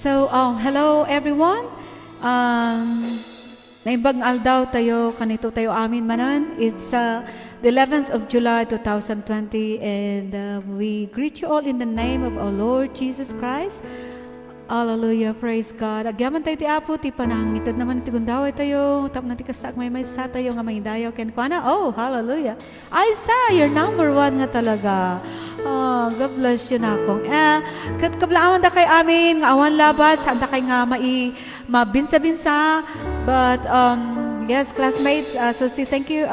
Hello everyone. Naimbag aldaw tayo, kanito tayo amin manan. It's the 11th of July 2020 and we greet you all in the name of our Lord Jesus Christ. Hallelujah, praise God. Agyaman tayo ti Apo, ti panangitad naman ti gundaway tayo. Tap na ti kasak may sa tayo nga may dayo ken kuana. Oh, hallelujah. Isa, you're number one nga talaga. Oh, God bless you na akong. Kablaawan da kay amin, nga awan labas, handa kay nga mabinsa-binsa. But, yes, classmates, so thank you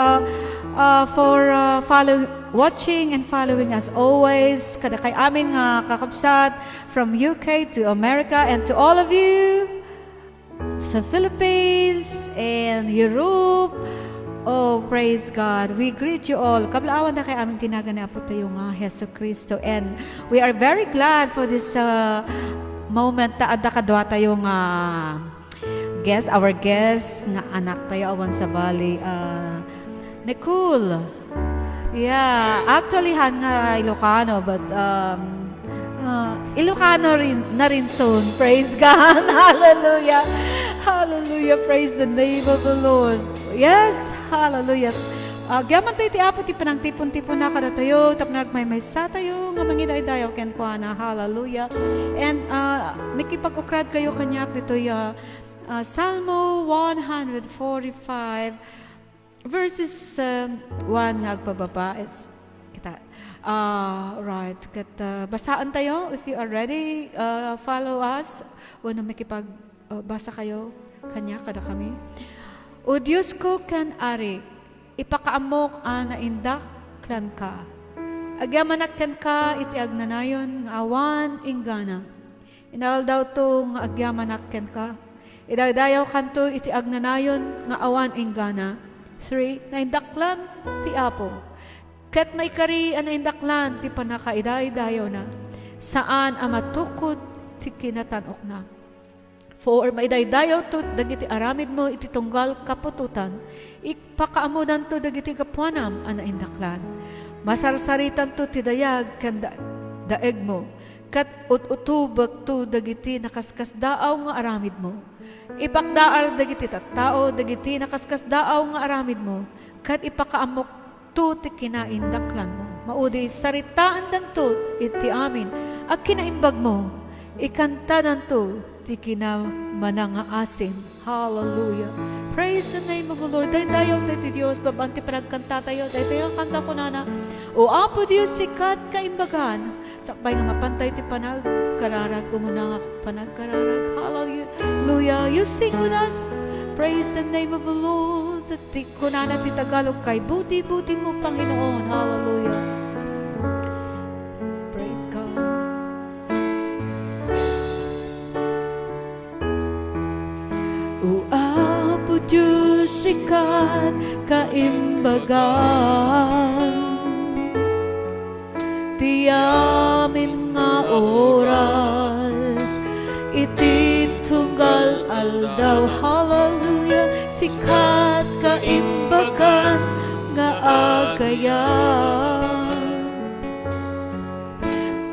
for watching and following us always. Kada kay amin nga kakabsat from UK to America and to all of you sa Philippines and Europe. Oh, praise God. We greet you all. Kablaawan na kay aming tinaga na po tayo nga Heso Kristo. And we are very glad for this moment ta adda kadwa tayo nga our guest nga anak tayo awan sa Bali. Nicole. Yeah, actually han nga Ilocano but Ilocano rin na rin soon. Praise God. Hallelujah. Hallelujah. Praise the name of the Lord. Yes, hallelujah. Gyaman tayo ti Apo ti panang tipon-tipon na kada tayo tapnag may sa tayo nga mangiday-dayo ken kuana. Hallelujah. And nakipag-ukrad kayo kanyak dito Salmo 145 verses 1 nga agpababa is kita. Right. Basaan tayo if you are ready. Follow us. Wano makipag-basa kayo kanya kada kami. O Diyos ko kan ari, ipakaamok na indak klan ka. Agyaman ken ka iti agnanayon nga awan inggana. Inal daw to nga agyaman ken ka. Idaydayaw kanto iti agnanayon nga awan inggana. 3. Naindaklan ti Apo. Ket may kari naindaklan ti panakaiday-dayaw na. Saan amatukod ti kinatanok na. 4. Maidaydayaw to dagiti aramid mo iti tunggal kapututan. Ipakaamudan to dagiti kapuanam naindaklan. Masarsaritan to ti dayag ken daeg mo. Kat utubag to dagiti nakaskas daaw nga aramid mo. Ipakdaal dagiti tattao dagiti nakaskas daaw nga aramid mo. Kat ipakaamok to ti kinaindaklan mo. Maudi saritaan danto iti amin. Ak kinainbag mo. Ikanta danto ti kinamananga asin. Hallelujah. Praise the name of the Lord. Daydayaw tayo ti Diyos. Babanti panagkanta tayo. Daydayaw kanta ko nana. O Apo Diyos sikat kaimbagan. Sakbay nga mapantay ti panagkararag. Umuna nga panagkararag. Hallelujah. You sing with us. Praise the name of the Lord. Ti kunana ti Tagalog kay buti-buti mo Panginoon. Hallelujah. Praise God. O Apo Diyos sikat kaimbagan, ti amin nga oras iti tunggal aldaw. Hallelujah. Sikat kaimbagan nga agayan,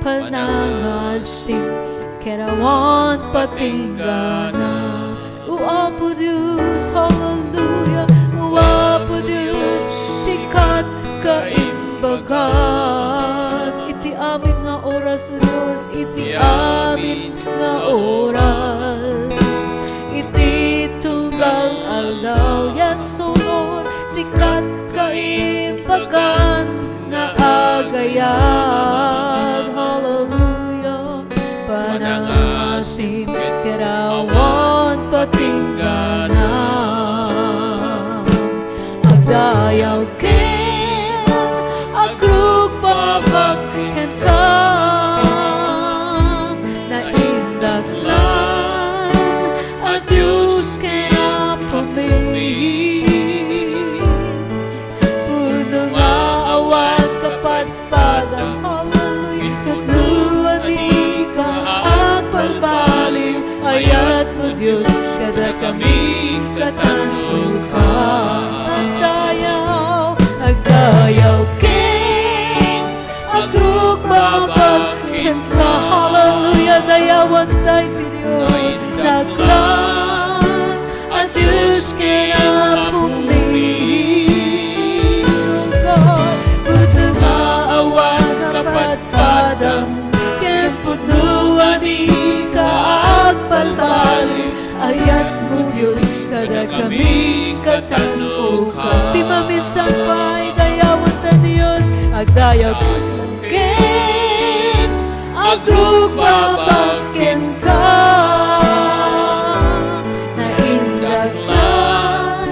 panangasim kerawan patinggana. O Apo Diyos, hallelujah. O Apo Diyos, sikat kaimbagan, iti amin nga oras, O Diyos, iti amin nga oras, iti tunggal aldaw. Yes, O Lord, sikat kaimbagan nga agayan. Hallelujah. Panangasim kerawan patinggana, agdayaw ken agrug babag ken ka, naindaklan a Diyos ken apamay, puno nga awan kapadpada. Hallelujah. Katluan di ka agpalbaliw, ayat mo Diyos kada kami katanong ka. Agdayaw ken agrug babag ken ka. Hallelujah. Kadayawan tayo ti Diyos. Naglang at Diyos kaya pumili. Puto maawan kapatpadam, ken puno di ka agpalbali. Ayat mo Diyos kada kami katano ka. Di maminsan pa'y dayawan ta Diyos, agdayaw ken agrugbabaken ka. Naindaglan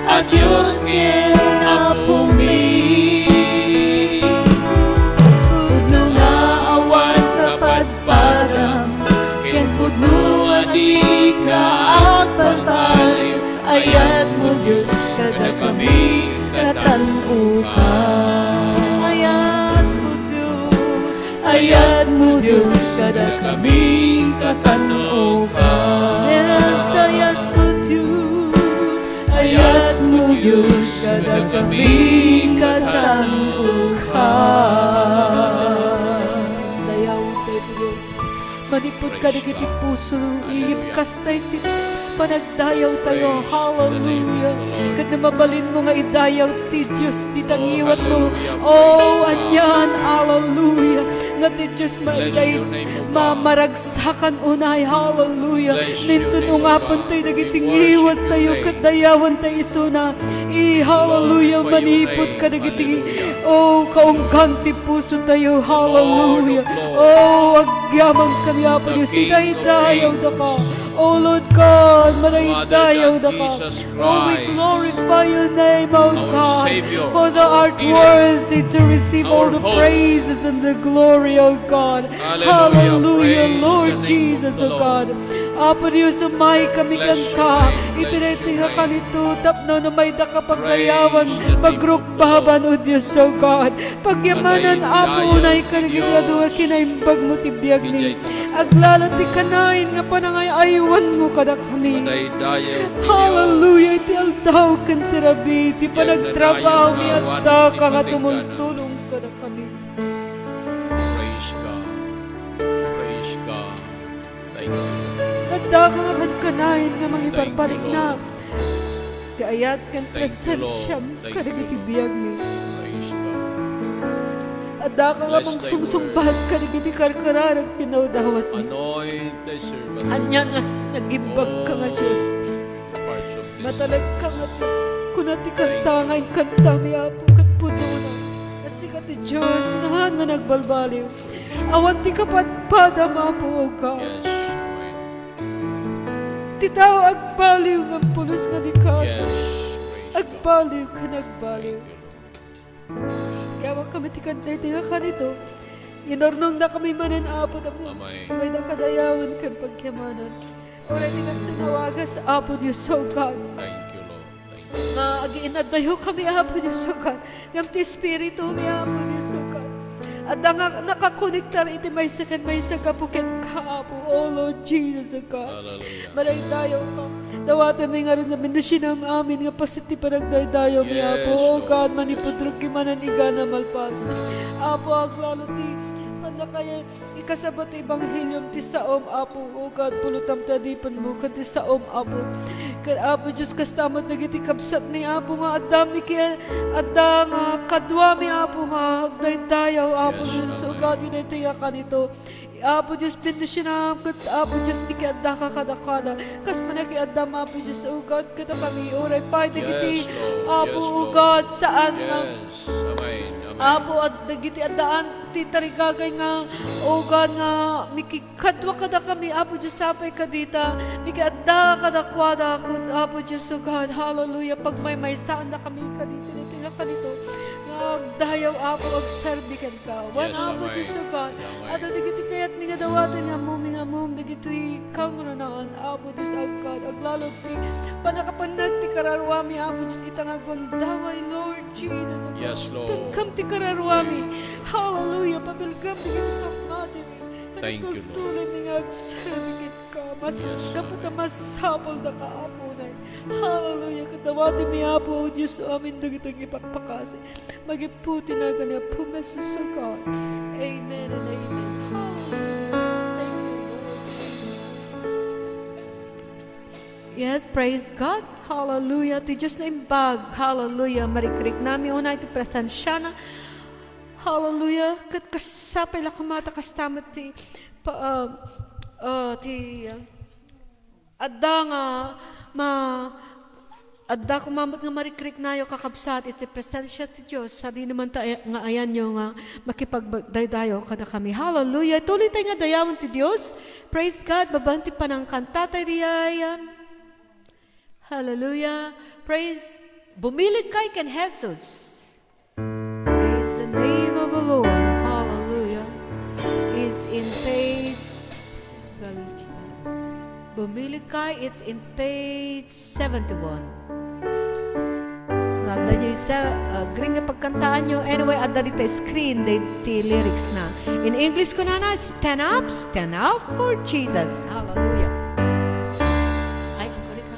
at Diyos ken apumi. Pudno nga awan kapadpadam, ken pudno di ka agpalbali. Ayat mo Diyos kada kami katano ka. Ayat mo Diyos kada kami katano ka. Yes, ayat mo Diyos. Ayat mo Diyos kada kami katano ka. Dayaw tayo Diyos. Manipod ka na kiti puso, iibkas tayo panagdayaw tayo. Hallelujah. Kad na mabalin mo nga idayaw ti Diyos, ti tangiwat mo. Oh, anyan. Hallelujah. Nga ti Diyos maiday mamaragsakan unay. Hallelujah. Nintunungapan tayo nagitingiwat tayo, kadayawan tayo isuna. Hallelujah. Manipod ka nagiting, oh, kaunggang ti puso tayo. Hallelujah. Oh, agyamang kaniya pa Diyos. Iday-dayaw na ka. Oh Lord God, maraydayaw na ka. Oh, we glorify your name, oh God, for the art worthy to receive all the praises and the glory, oh God. Hallelujah, Lord Jesus, oh God. Apo Diyos, umay kami kan ka. Itinatinga ka nito, tapno na may dakapaglayawan, pagrukbaban, O Diyos, O God. Pagyamanan, Apo, unay ka nagigradua, kinaimbag mo tibiyag ni. Aglalati ka nain, nga panangay aywan mo kada kami. Hallelujah, iti aldaw kan tirabi, iti panagtrabaho, mi alda ka nga tumultulong kada kami. Praise God. Praise God. Thank you. Nagdakangan ka nain nga mga ipagparik na. Kayat kan presensyam ka nagitibiyag ni. Praise God. Adda ka nga mong sungsumbahan ka nagitikarkararag pinawdawat ni. Anoint thy servant. Anya nga nagimbag ka nga Diyos. Parts of this. Matalag ka nga Diyos. Kunati kantangay kantang yapo kat puno na. At sikat ni Diyos nga nga nagbalbaliw. Awan ti kapatpada mapo o ka. Yes. Titaw agbaliw ng pulos nga di ka. Yes. Praise God. Agbaliw ka nagbaliw. Kaya wag kami tikantay tinga ka nito. Inornong na kami manan apo na mo. Amay. May nakadayawan kan pagkyamanan. Wala din ang tinawagas apo Diyos o God. Thank you, Lord. Thank you. Nga agiinadayo kami apo Diyos o God. Ngam ti Espiritu mi apo Diyos o God. At nakakonektar iti may sagapukin ka apo. Oh Lord Jesus o God. Hallelujah. Maray tayo ka. Dawata may nga rin nga minusinam amin nga pasiti panagdaydayo mi Yes, apo. Oh Lord. God, manipudrog kimanan igana malpas. Apo, aglalo ti na kaya ikasabot ibanghelyum ti saom apo. O God, pulutam tadipan mo kan ti saom apo. Kan apo Diyos kastamot nagiti kapsat ni apo nga adami kaya adda nga kadwa mi apo nga agdaydayaw apo Yes, Diyos. O Amen. God, inaytiya ka nito. Apo Diyos, pindusinam kat Apo Diyos, mikiadda ka kadakada. Kas manakiadda ma Apo Diyos, O God, kada kami oray pa dagiti Yes, Lord. Apo, Yes, O Lord. God, saan nga Yes. Amen. Amen. Apo at dagiti addaan ti tarigagay nga o God nga mikikadwa kada kami Apo Diyos sapay kadita mikiadda kada kwada kud Apo Diyos o God hallelujah pag may saan na kami kadito nga kanito nga dayaw Apo ag serbikan ka wan Yes, Apo Amay. Diyos o God Amay. at dagiti kayat mi nga dawatan nga mum dagiti kangrunaan Apo Diyos o God aglalot ti panakapanag ti kararwami Apo Diyos itang agwandaway Lord Jesus o God. Yes, Lord. Pagkam ti kararwami. Hallelujah. Pabilgam ti gitak natin. Thank you, Lord. Tuloy ni nga agservikit ka. Mas dapat na masapol na ka, Apo na. Hallelujah. Katawati mi Apo, O Diyos, amin dagitang ipagpakasi. Magiputi na ganyan. Pumesos sa God. Amen and amen. Hallelujah. Thank you. Yes, praise God. Hallelujah. Ti Diyos na imbag. Hallelujah. Marikrik nami unay ti presensya na. Hallelujah. Kat kasapay la kumata kastamat ti adda nga adda kumamot nga marikrik nayo kakabsat iti presensya ti Diyos. Sadi naman ta nga ayan nyo nga makipagdaydayo kada kami. Hallelujah. Tuloy tayo nga dayawan ti Diyos. Praise God. Babanti pa ng kanta tayo diyan. Hallelujah. Praise. Bumilig kay ken Jesus. Praise the name of the Lord. Hallelujah. It's in page Bumilig kay, it's in page 71. Nagda sa green nga pagkantaan nyo. Anyway, adda dito screen the lyrics na. In English ko na stand up for Jesus. Hallelujah. Ay, ang balik ha.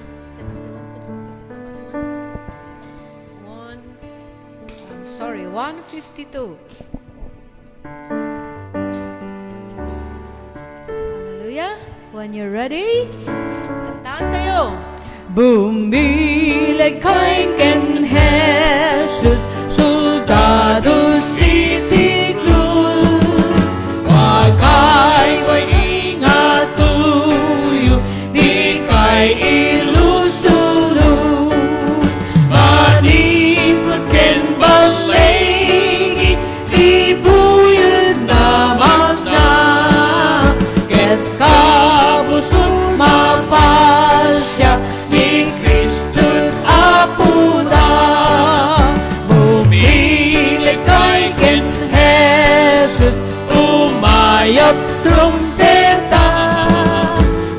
152. Hallelujah. When you're ready, kantaan tayo. Bumilig kay ken Jesus, soldado City Cruz. Wagay ingat tuyo, di kay ilusulus. Manipot ken balay, di buyod naman na. Ket kabusog mapasya, ni Kristo't apo na. Bumilig kay ken Jesus, umayap trumpeta.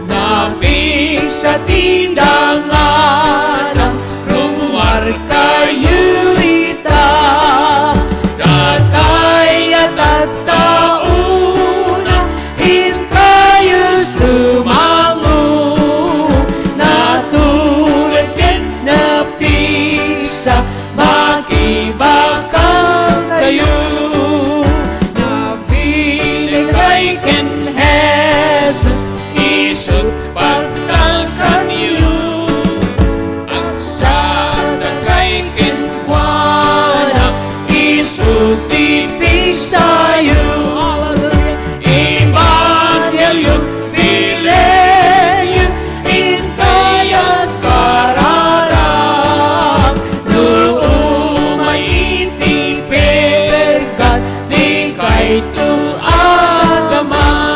Napig sa tindangan, rumuar kayo ita. Datay at tauna, hintayo sumango. Natulad ken napisa, makibakang kayo. Nabilig kay ken Jesus, isut pagtalkan yu. Ang sada kay ken Juana, isut tipig sayo. Evangelyo bileyo, intayat kararang. Noong may itipegan, di kay tuagaman.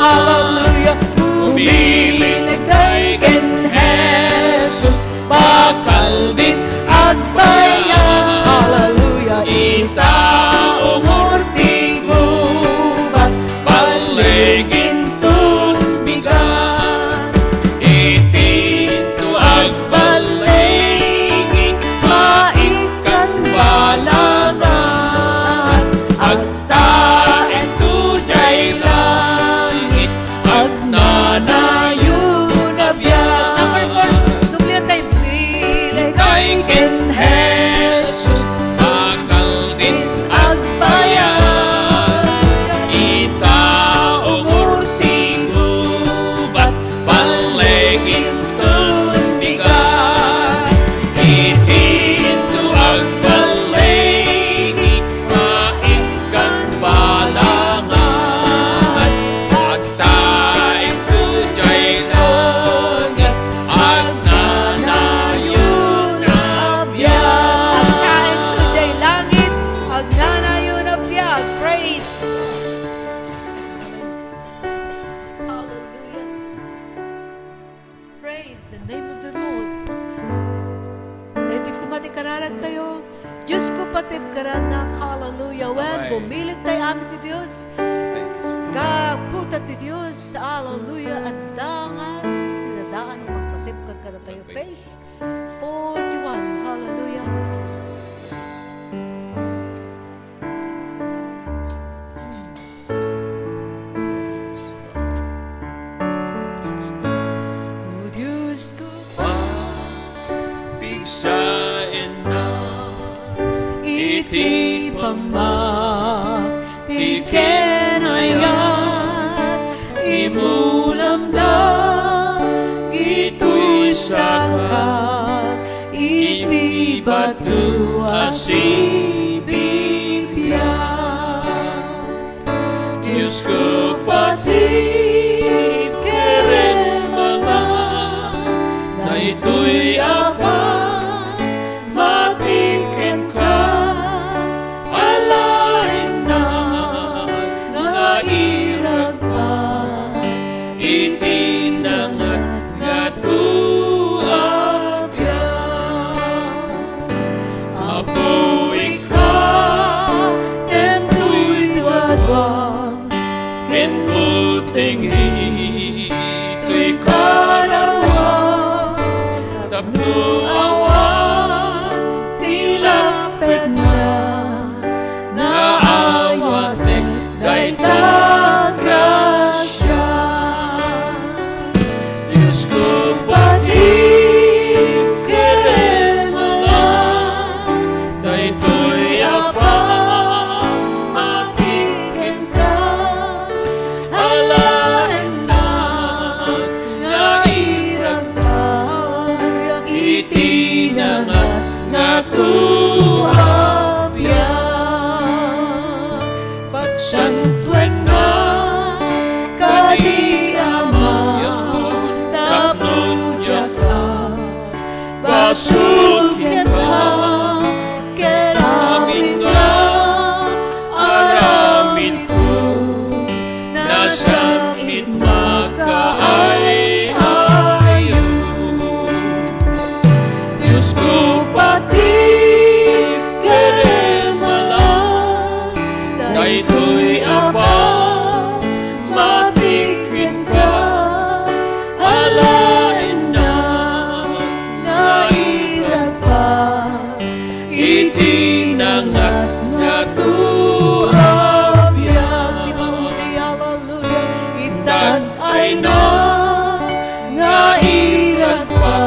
Hallelujah. Bumilig kay ken Jesus, bakal din at bayan. Hallelujah. Itaong urtigubat, paligin tulbigan. Itinto agbaligi, maikan balangan. Agtaen tu jay langit, agnanayon na biyan. Bumilig kay ken Jesus, bakal din at bayan. Itaong urtigubat, paligin tulbigan. Itinto agbaligi, maikan balangan. Agtaen tu jay langit, agnanayon na biyan. Agtaen tu jay langit, agnanayon na biyan. Praise. Hallelujah. Praise the name of the Lord. Ito kumati kararag tayo. Diyos ko patip karanak. Hallelujah. When Amen. bumilig tayo amin ti Diyos. Kaputa ti Diyos. Hallelujah. At dangas. Nadaan mo magpatip karkara tayo. Page 41. Hallelujah. O Diyos ko Pigsain na iti pama ti kenayan imulam da ito'y sa Diyos ko pati keremalang na ito'y abang matikin ka alain na ngairag pa itinangat nga tuabyan apoy ka tentu'y wadwag kinbuting ito'y karawang tapno awan tilapit na naawatek dayta grasya Diyos ko pati keremalang daytoy abang matikin ka alaen na ngairag pa itinangat nga tuabyan pagsantwen na kadi ama tapno jaka basulken ka keramin nga aramin ko nasakit makaay-ayo Diyos ko pati keremalang daytoy abang matikin ka alain na ngairag pa itinangat nga tuabyan itag ay na ngairag pa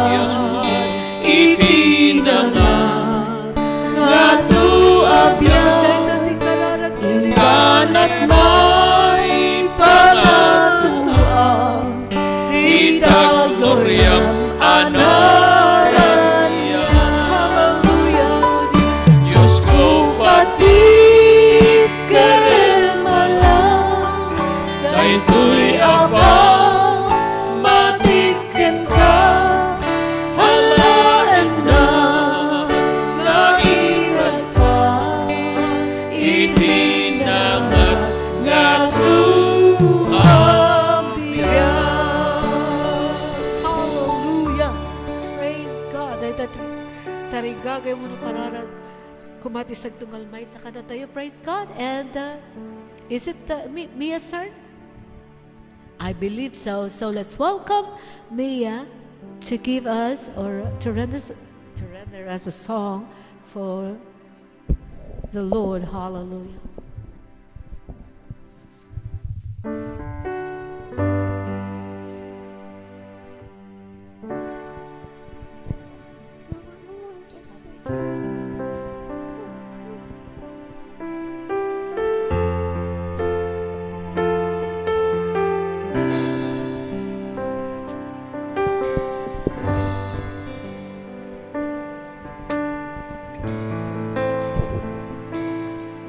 itinangat nga tuabyan ganat may panatutuan itag gloryang anaraya Diyos ko pati keremalang daytoy abang matikin ka alaen na ngairag pa itinangat nga tuabyan Hallelujah. Praise God. Ay tarigagay mo no kararan kumatisag tungalmay sa kada tayo. Praise God. And is it Mia's turn? I believe so. So let's welcome Mia to give us or to render us a song for the Lord. Hallelujah.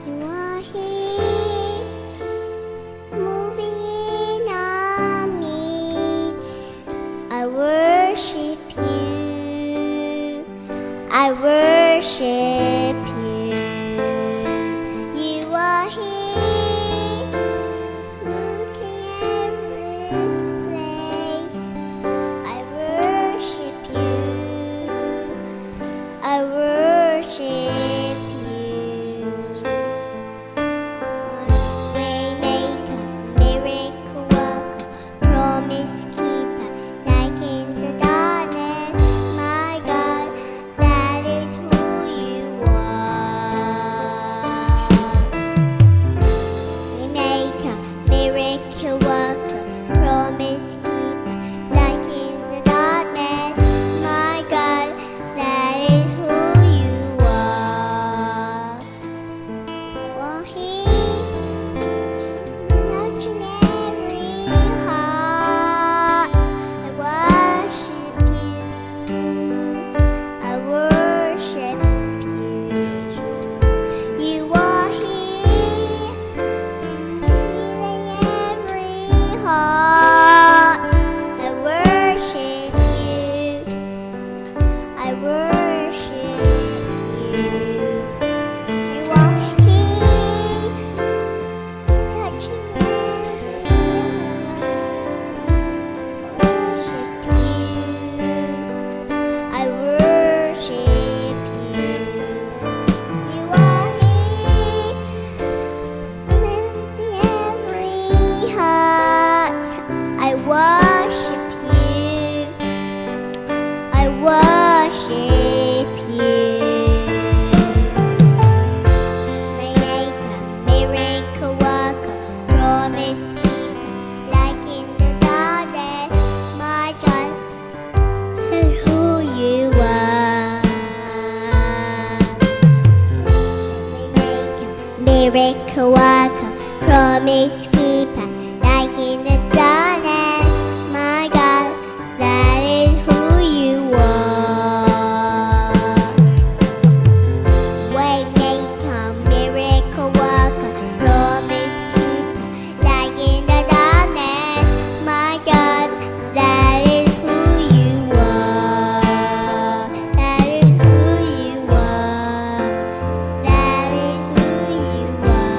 You are here, moving in our midst. I worship you. I worship you. You are here, moving every place. I worship you. I worship you. Waymaker, miracle worker, promise keeper, light in the darkness, my God, that is who you are. walker, promise keeper, light in the darkness. My God, that is who you are. Waymaker, miracle worker, promise keeper, light in the darkness. My God, that is who you are. That is who you are. That is who you are.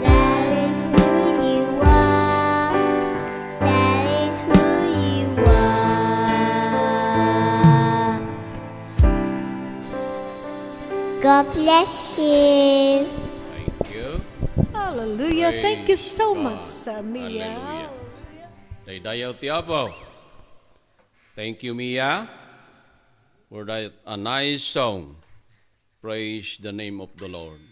That is who you are. That is who you are. God bless you. Thank you. Hallelujah. Thank you Praise so God. much, Mia. Hallelujah. Daydayaw ti Apo. Thank you, Mia, for that a nice song. Praise the name of the Lord.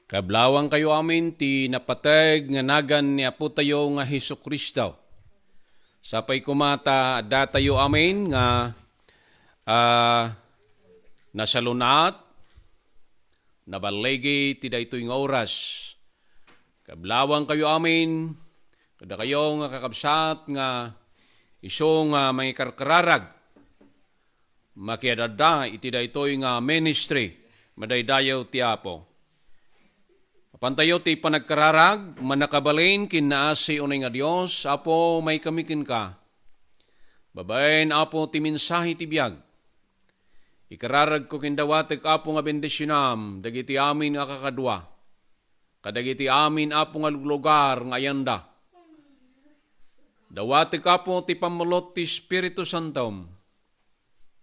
Kablawang kayo amin ti napateg nga nagan ni Apo tayo nga Hesus Kristo. Sapay kumata datayo amin nga nasalunat, nabalegi ti daytoy nga oras. Kablawang kayo amin, kada kayo nga kakabsat nga iso nga may karkararag, makiadada iti daytoy nga ministry, madaydayaw ti Apo. Pantayo ti panagkararag, manakabalin kinaasi unay nga Diyos, Apo may kamikin ka. Babaen, Apo ti mensahe ti biyag. Ikararag ko kindawatek, Apo nga bendisyonam, dagiti amin nga kakadwa. Kadagiti amin, Apo nga lugar nga ayanda. Dawatek, Apo ti pamulot ti Espiritu Santom.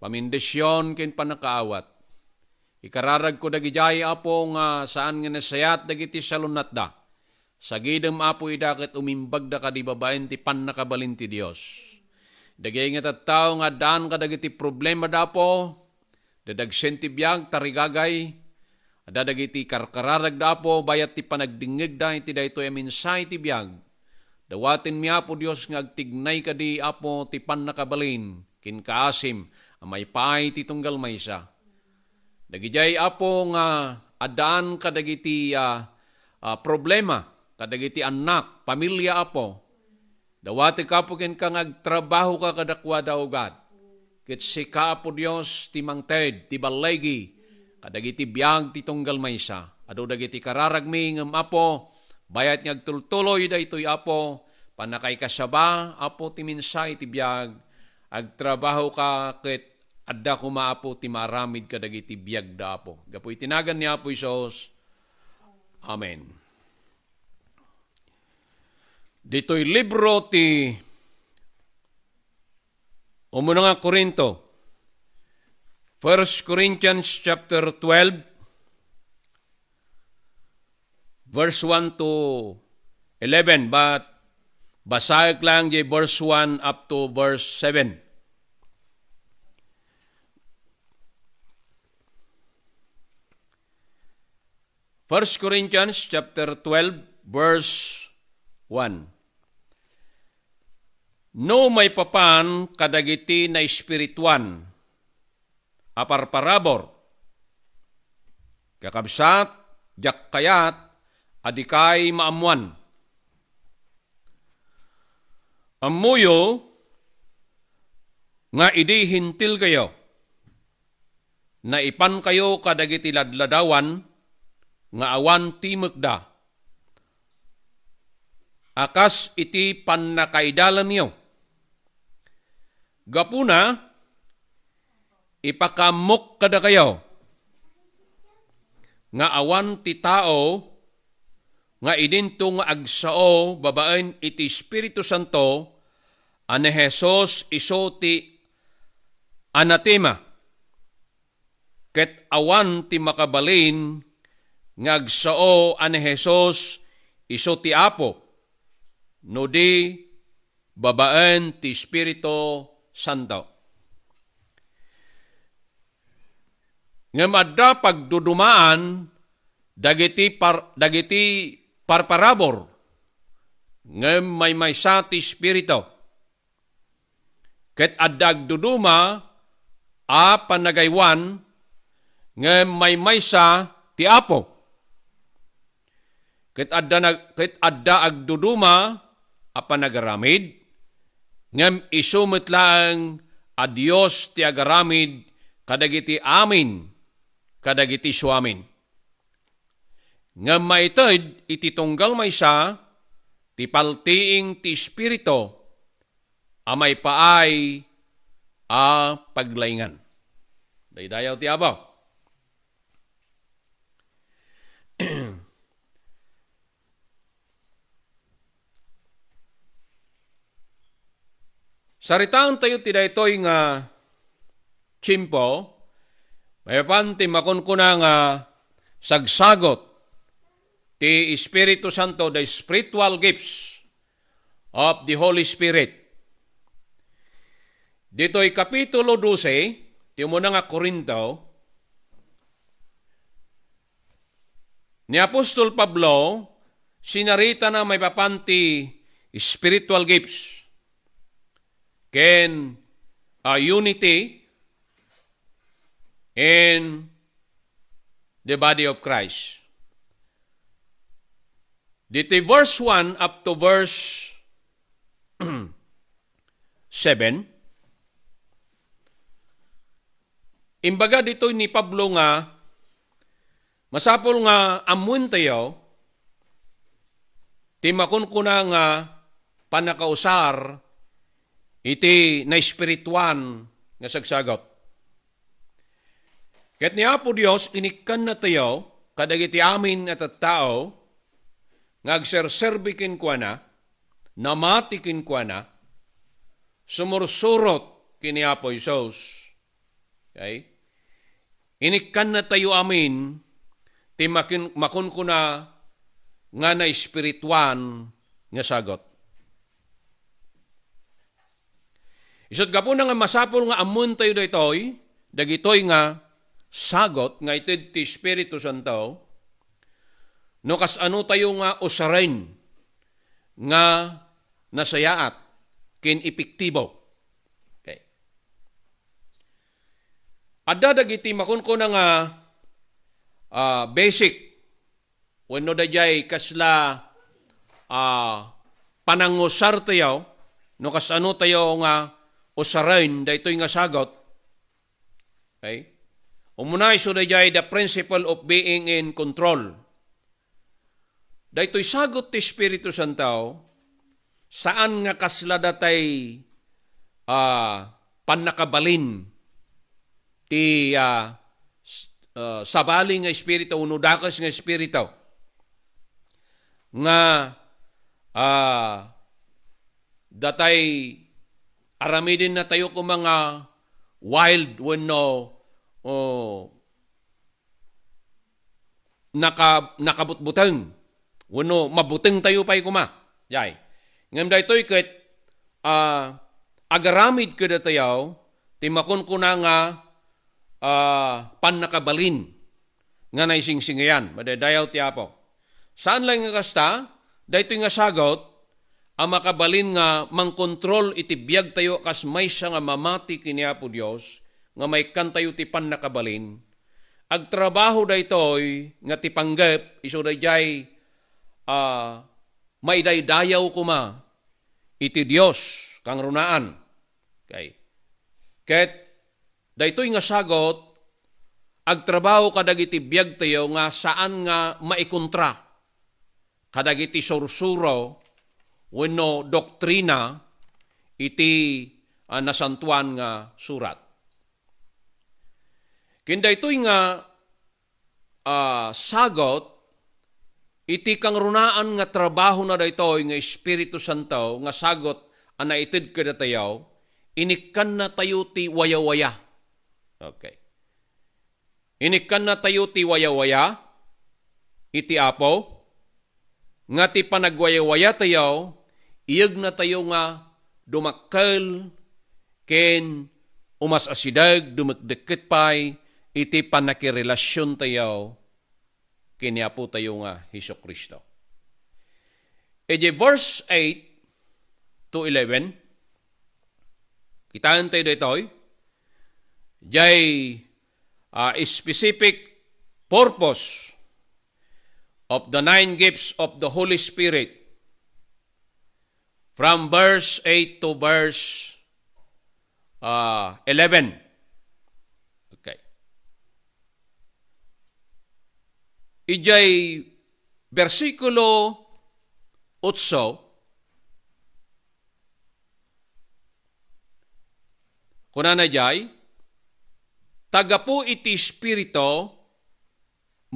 Pamindisyon kin panakaawat. Ikararag ko dagijay, Apo, nga saan nga nasayat dagiti salunat da. Sagidem, Apo, idakit umimbag da ka di babaen ti panakabalin ti Diyos. Dagay nga tattao nga daan ka dagiti problema da po, dadagsen ti biyag, tarigagay, adadagiti karkararag da po, bayat ti panagdingig da, iti da ito minsay ti biyag. Dawatin mi, Apo, Diyos, nga agtignay ka di, Apo, ti panakabalin, kinkaasim, amay paay ti tunggal maysa. Dagijay, Apo, nga adaan kadagiti problema, kadagiti anak, pamilya, Apo. Dawati ka po ken kang agtrabaho ka kadakwa daugat. Ket si ka, Apo Diyos, ti mangted, ti balegi, kadagiti biyag ti tunggal maysa. Ado dagiti kararagmi ngem, Apo, bayat nga agtultuloy da ito'y, Apo, panakay kasaba, Apo, ti minsay ti biyag, agtrabaho ka ket adda kuma, Apo, ti maramid kadagiti biyag da, Apo. Gapoy tinagan ni Apo Isos. Amen. Dito'y libro ti Umunang Korinto. 1 Corinthians chapter 12, verse 1 to 11. But basag lang di verse 1 up to verse 7. First Corinthians chapter 12, verse 1. No may papan kadagiti na espirituan, aparparabor, kakabsat, jakkayat, adikay maamuan. Amuyo, nga idi hintil kayo, na ipan kayo kadagiti ladladawan, nga awan timekda. Akas iti pannakaidalan niyo. Gapuna, ipakamok kada kayo. Nga awan ti tao, nga idinto nga agsao, babaen iti Espiritu Santo, ane Jesus iso ti anatema. Ket awan ti makabalin, ngagsao ani Jesus iso ti Apo, no di babaen ti Espiritu Santo. Ngem adda pagdudumaan dagiti parparabor, ngem may sa ti Espiritu. Ket addag duduma a panagaywan ngem may sa ti Apo. Ket adda agduduma a panagaramid ngem isumit laeng a Dios ti agaramid kadagiti amin kadagiti suamin. Ngem maited iti tunggal maysa ti paltiing ti Espiritu amay paay a paglayngan. Daydayaw ti Apo. Saritaan tayo ti daytoy nga tsimpo, may panti makunkuna nga sagsagot ti Espiritu Santo, the spiritual gifts of the Holy Spirit. Dito'y Kapitulo 12, ti muna nga Korinto, ni Apostol Pablo, sinarita na may papanti spiritual gifts. Ken unity in the body of Christ. Dito verse 1 up to verse 7. Imbaga dito ni Pablo nga, masapol nga amun tayo, timakon ko na nga panakausar, iti na espirituan nga sagsagot. Ket ni Apo Dios inikkan na tayo kadagiti amin at tao nga agserserbikin kwa na, namatikin kwa na, sumursurot kini Apo Isos. Okay? Inikkan na tayo amin ti makun ko na nga na espirituan nga sagot. Isot ka po na nga masapol nga amun tayo daytoy, dagitoy nga sagot nga ited ti Espiritu Santo, no kas ano tayo nga usaren nga nasayaat kin epektibo. Okay. Adda dagiti makun ko na nga basic wenno dayay kasla panangusar tayo, no kas ano tayo nga usarain, daytoy nga sagot. Okay? Umunay so dayay the principle of being in control. Daytoy sagot ti Espiritu Santo, saan nga kasla datay panakabalin ti sabali nga Espiritu, unudakas nga Espiritu, nga datay aramidin na tayo kung mga wild wenno nakabutbuteng wenno mabuteng tayo pay kuma. Yay. Ngem daytoy ket agaramid kada tayo timakon ko na nga panakabalin nga naisingsingayan. Madadayaw ti Apo. Saan lang nga kasta? Daytoy nga sagot ang makabalin nga mangkontrol iti biyag tayo kas may siya nga mamati kini Apo Dios nga may kan tayo ti nakabalin. Agtrabaho daytoy nga ti panggep iso dayjay may daydayaw kuma iti Dios kang runaan. Okay. Ket daytoy nga sagot agtrabaho kadagiti biyag tayo nga saan nga maikontra kadagiti sursuro wenno doktrina iti nasantuan nga surat. Kinda ito'y nga sagot iti kang runaan nga trabaho na daytoy nga Espiritu Santo nga sagot ana ited kada tayo, inikkan na tayo ti waya-waya. Okay. Inikkan na tayo ti waya-waya iti Apo nga ti panagwaya-waya tayo, iyag na tayo nga dumakkel, ken umasasidag, dumagdekit pay, iti panakirelasyon tayo, kiniapo tayo nga Hesus Kristo. E verse 8 to 11, kitaan tayo ditoy, jay specific purpose of the 9 gifts of the Holy Spirit from verse 8 to verse 11. Okay. Ijay versikulo 8, kunana jay, tagapo iti Espiritu,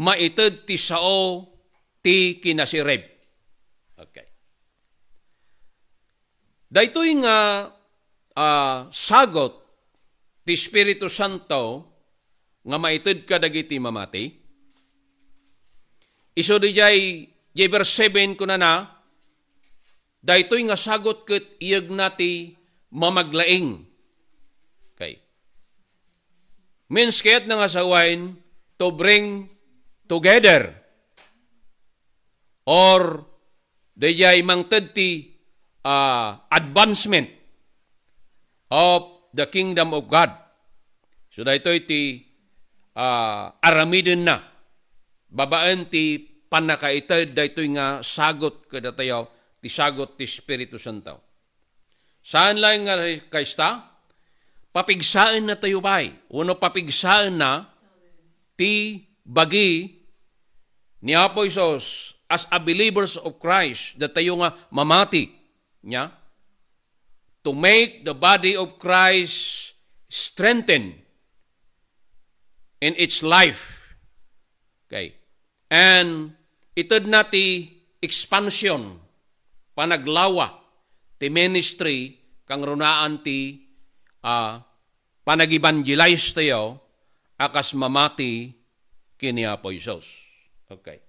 maited ti sao ti kinasirib. Okay. Daytoy nga sagot ti Espiritu Santo nga maited ka dagiti mamati. Iso di jay verse 7 kunana, daytoy nga sagot ket iyag nati mamaglaing. Okay. Means kaya't nga sawain to bring together or dayay mangted ti advancement of the kingdom of God. So daytoy ti aramiden na babaan ti panakaitad daytoy nga sagot kada tayo ti sagot ti Espiritu Santo. Saan lang nga kaysta? Papigsaan na tayo bay. Uno papigsaan na ti bagi ni Apo Isos as a believers of Christ that tayo nga mamati niya to make the body of Christ strengthen in its life. Okay. And itad na ti expansion, panaglawa, ti ministry, kang runaan ti panag-evangelize tayo, akas mamati kini Apo Isos. Okay.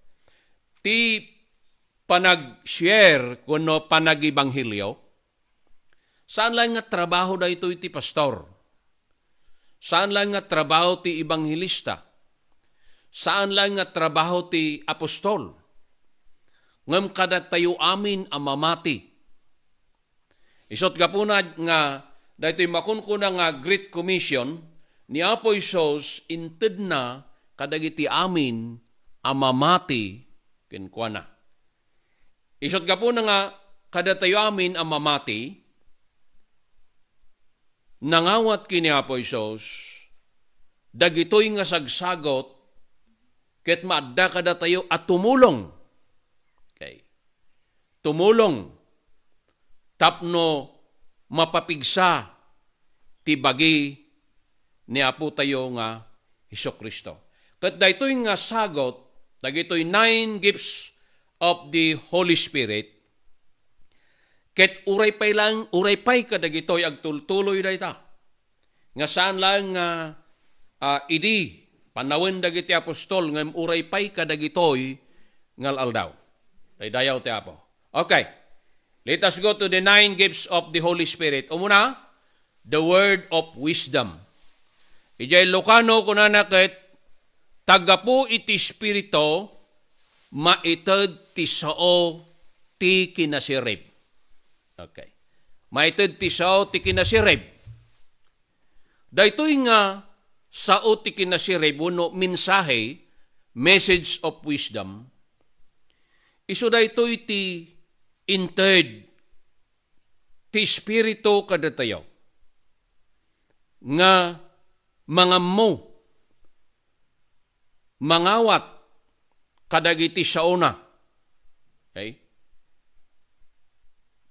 Ti panag-share kuno panag-ebanghelyo, saan lang nga trabaho da ito iti pastor? Saan lang nga trabaho ti ebanghelista? Saan lang nga trabaho ti apostol? Ngam kada tayo amin ang mamati. Isot ka po na nga, dahito makunkuna nga Great Commission, ni Apo Isos, inted na kadagiti amin ang mamati kinkwana. Isot ka po na nga, kada tayo amin ang mamati, nangawat kini Apo Isos, dagitoy nga sagsagot, ket maadda kada tayo at tumulong. Okay. Tumulong. Tapno mapapigsa ti bagi ni Apo tayo nga Hesukristo. Ket daytoy nga sagot, dagitoy 9 gifts of the Holy Spirit, ket uray pay kadagitoy agtultuloy dayta. Nga saan lang idi panawen dagiti apostol ngem uray pay kadagitoy ngal aldaw. Dayaw ti Apo. Okay. Let us go to the 9 gifts of the Holy Spirit. Umuna, the word of wisdom. Ijay Lucano kunana ket tagapo iti Espiritu maited ti sao ti kinasirib. Okay. Maited ti sao ti kinasirib. Daytoy nga sao ti kinasirib uno mensahe, message of wisdom. Isu daytoy ti inted ti Espiritu kada tayo nga mangammo mangawat kadagiti sauna. Okay?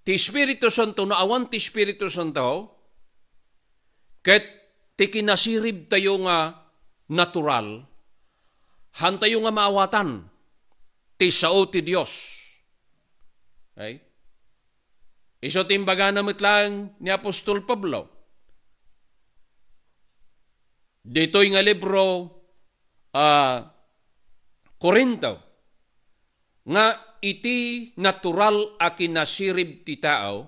Ti Espiritu Santo na awan ti Espiritu Santo ket ti kinasirib tayo nga natural han tayo nga maawatan ti sao ti Dios. Okay? Iso timbaga na mitlang ni Apostol Pablo. Dito'y nga libro Korinto, nga iti natural a kinasirib ti tao,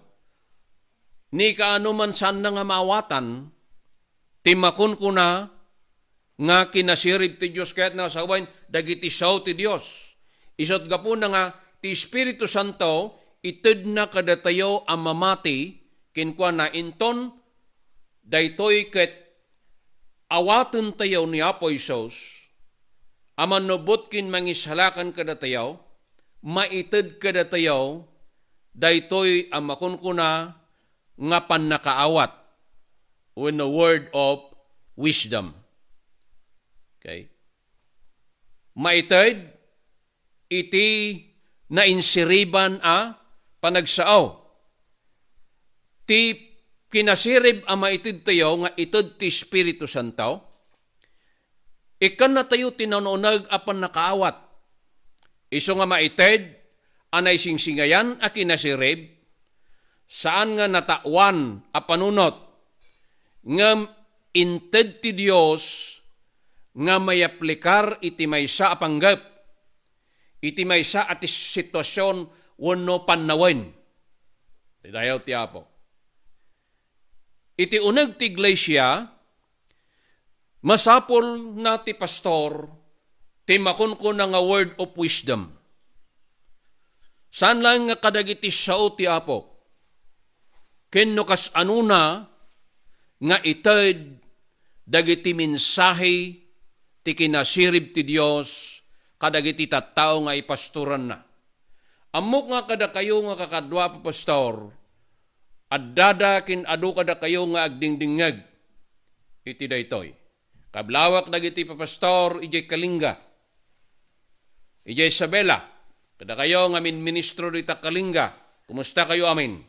ni kaano man saan na nga maawatan, timakon ko na nga kinasirib ti Diyos kaya't nasawain, dagiti sao ti Diyos. Isot ga po na nga, ti Espiritu Santo, ited na kadatayo ang mamati, kinkwa na inton, daytoy ket awaten tayo ni Apo Isos, aman nubot kin mangisalakan kadatayo, maited kadatayo, daytoy ang makunkuna nga pannakaawat with the word of wisdom. Okay? Maited, iti na insiriban a panagsao. Ti kinasirib a maitid tayo nga itid ti Espiritu Santo, ikan na tayo tinanunag a pannakaawat. Iso nga maited, anay singsingayan a kinasirib, saan nga natawan a panunot, ngam inted ti Dios nga may aplikar iti maysa a panggap, iti maysa at sitwasyon wano pannawen. Dayaw ti Apo. Iti uneg ti iglesia, masapol na ti pastor, ti makunkun nga word of wisdom. Saan lang nga kadagiti sao ti Apo? Kenno kas anuna nga ited dagiti mensahe ti kinasirib ti Dios kadagiti tattao nga ipastoran na. Amok nga kada kayo nga kakadwa pa pastor, addada kin adu kada kayo nga agdingdingag iti daytoy. Kablawak dagiti pa pastor ijay Kalinga, ijay Isabela, kada kayo nga ministro dita Kalinga, kumusta kayo amin?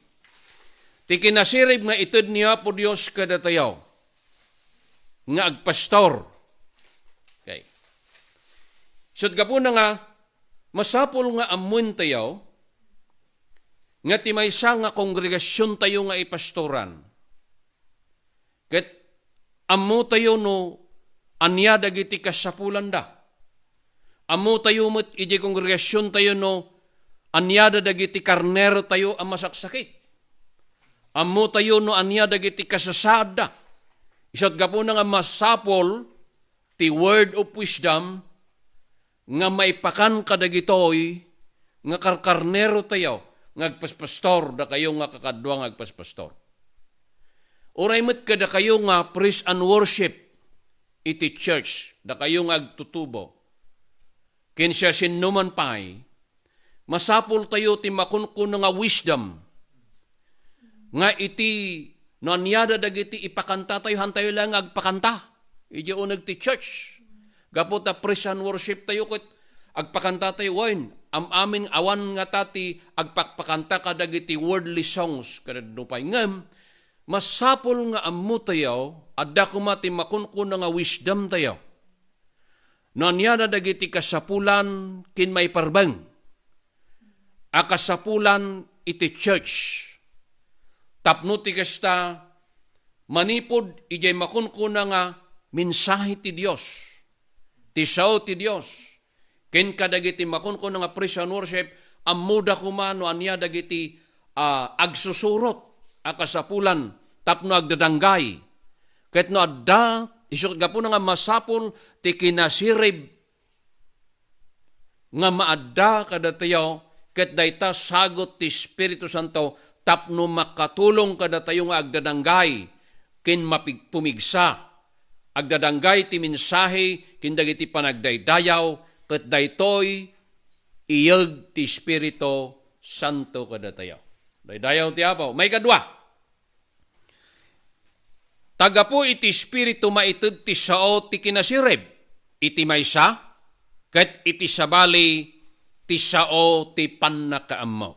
Ti kinasirib nga ited niya po Dios kada tayo nga agpastor. Okay. Sud gapo na nga, masapol nga amun tayo, nga timaysa nga kongregasyon tayo nga ipastoran. Ket ammo tayo no, anya dagiti kasapulan da. Ammo tayo met iji kongregasyon tayo no, anya dagiti karnero tayo ang masaksakit. Ammo tayo no, anya dagiti kasasaad da. Isat gapo na nga masapol, ti word of wisdom, nga maipakan kadagitoy, nga karkarnero tayo, nga agpaspastor, da kayo nga kakadwa nga agpaspastor. Uray met kada kayo nga praise and worship, iti church, da kayo nga agtutubo. Kinsya sinuman pay, masapol tayo ti makunkun nga wisdom, nga iti, no anyada dagiti ipakanta tayo, hantayo lang agpakanta. Iji unag ti church. Gapo ta praise and worship tayo ket agpakanta tayo wain. Amin awan nga tati agpakpakanta kadagiti worldly songs kada dupay ngem masapol nga ammo tayo adda kumati makunkun nga wisdom tayo. Nanya na dagiti kasapulan kin may parbang. A kasapulan iti church. Tapno ti kasta manipod ijay makunkun nga mensahe ti Dios, ti sao ti Dios, ken kadagiti makunkun nga praise and worship, amuda kumano anya dagiti agsusurot, akasapulan, tapno agdadanggay, ket no adda, isuk gapo nga masapol, ti kinasirib, nga maadda kadatayo, ket dayta sagot ti Espiritu Santo, tapno makatulong kadatayo nga agdadanggay, ken mapigpumigsa, agdadanggay ti mensahe kindagiti panagdaydayaw ket daytoy iyeg ti Espiritu Santo kadatayo. Daydayaw ti Apo. May kadwa. Tagapo iti Espiritu maited ti sao ti kinasirib. Iti maysa ket iti sabali ti sao ti pannakaammo.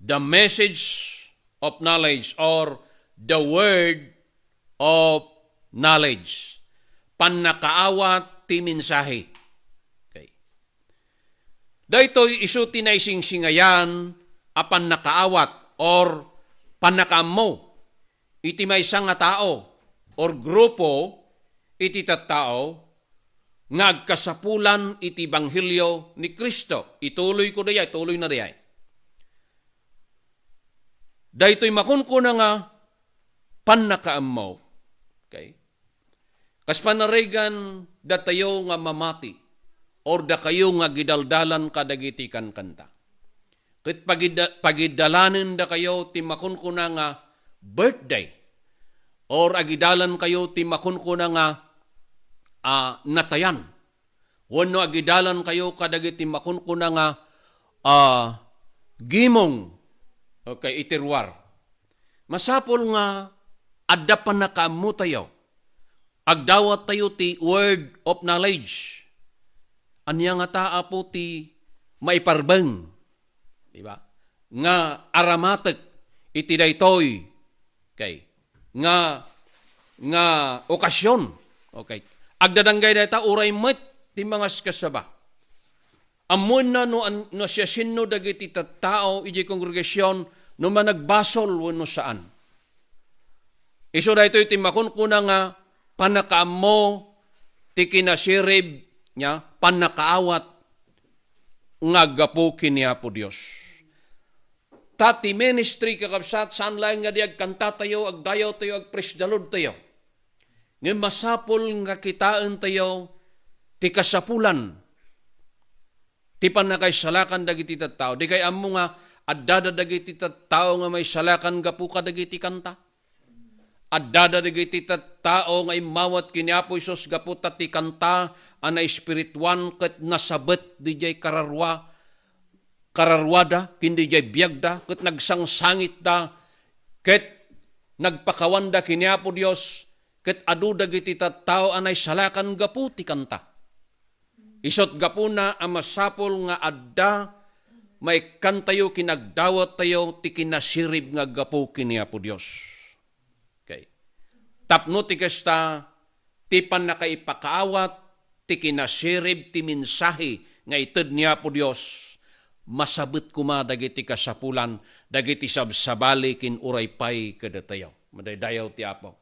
The message of knowledge or the word of knowledge. Pannakaawat ti mensahe. Okay. Daytoy isu tinaysingsingayan a pannakaawat or pannakaammo. Iti maysa nga tao or grupo iti tattao nga agkasapulan iti Ebanghelyo ni Kristo. Ituloy ko dayay, tuloy na dayay. Daytoy makunkuna nga pannakaammo. Okay? Kas panarigan datayo nga mamati or da kayo nga gidaldalan kadagiti kan kanta. ket pagidalanen da kayo ti makunkuna nga birthday, or agidalan kayo ti makunkuna nga natayan. Wano agidalan kayo kadagiti makunkuna nga gimong okay, itirwar. Masapol nga adda pa nakaamu tayo. Agdawat tayo ti word of knowledge. Anya nga taa po ti maiparbeng. Diba? Nga aramatek iti daytoy. Okay. Nga okasyon. Okay. Agdadanggay dayta uray met ti mga kasaba. Amon na no siya sinno dagiti tattao iti kongregasyon no managbasol wano saan. Iso daytoy ti makunkuna nga panakaamo ti kinasirib nya panakaawat nga gapo kiniya po Dios. Tati ministry kakabsat saan lang nga diag kanta tayo, agdayaw tayo, agpresdalod tayo. Ngayon masapol nga kitaan tayo ti kasapulan. Ti panakay salakan dagiti tattao. Di kay amo nga addada dagiti tattao nga may salakan gapu ka dagiti kanta. Addada dagiti tattao nga imawat kini Apo Isus gapu ti kanta ana espirituan ket nasabet dijay kararwada kindi jay biagda ket nagsangsangit da ket nagpakawanda kini Apo Dios ket adu dagiti tattao anay salakan gapu ti kanta. Isot gapuna ang masapol nga adda may kantayo kinagdawat tayo ti kinasirib nga gapo kini Apo Dios. Okay. Tapno ti kasta ti panakaipakaawat ti kinasirib ti mensahe nga ited ni Apo Dios. Masabet kuma dagiti kasapulan dagiti sabsabali kin uray pay kadatayo. Madaydayaw ti Apo.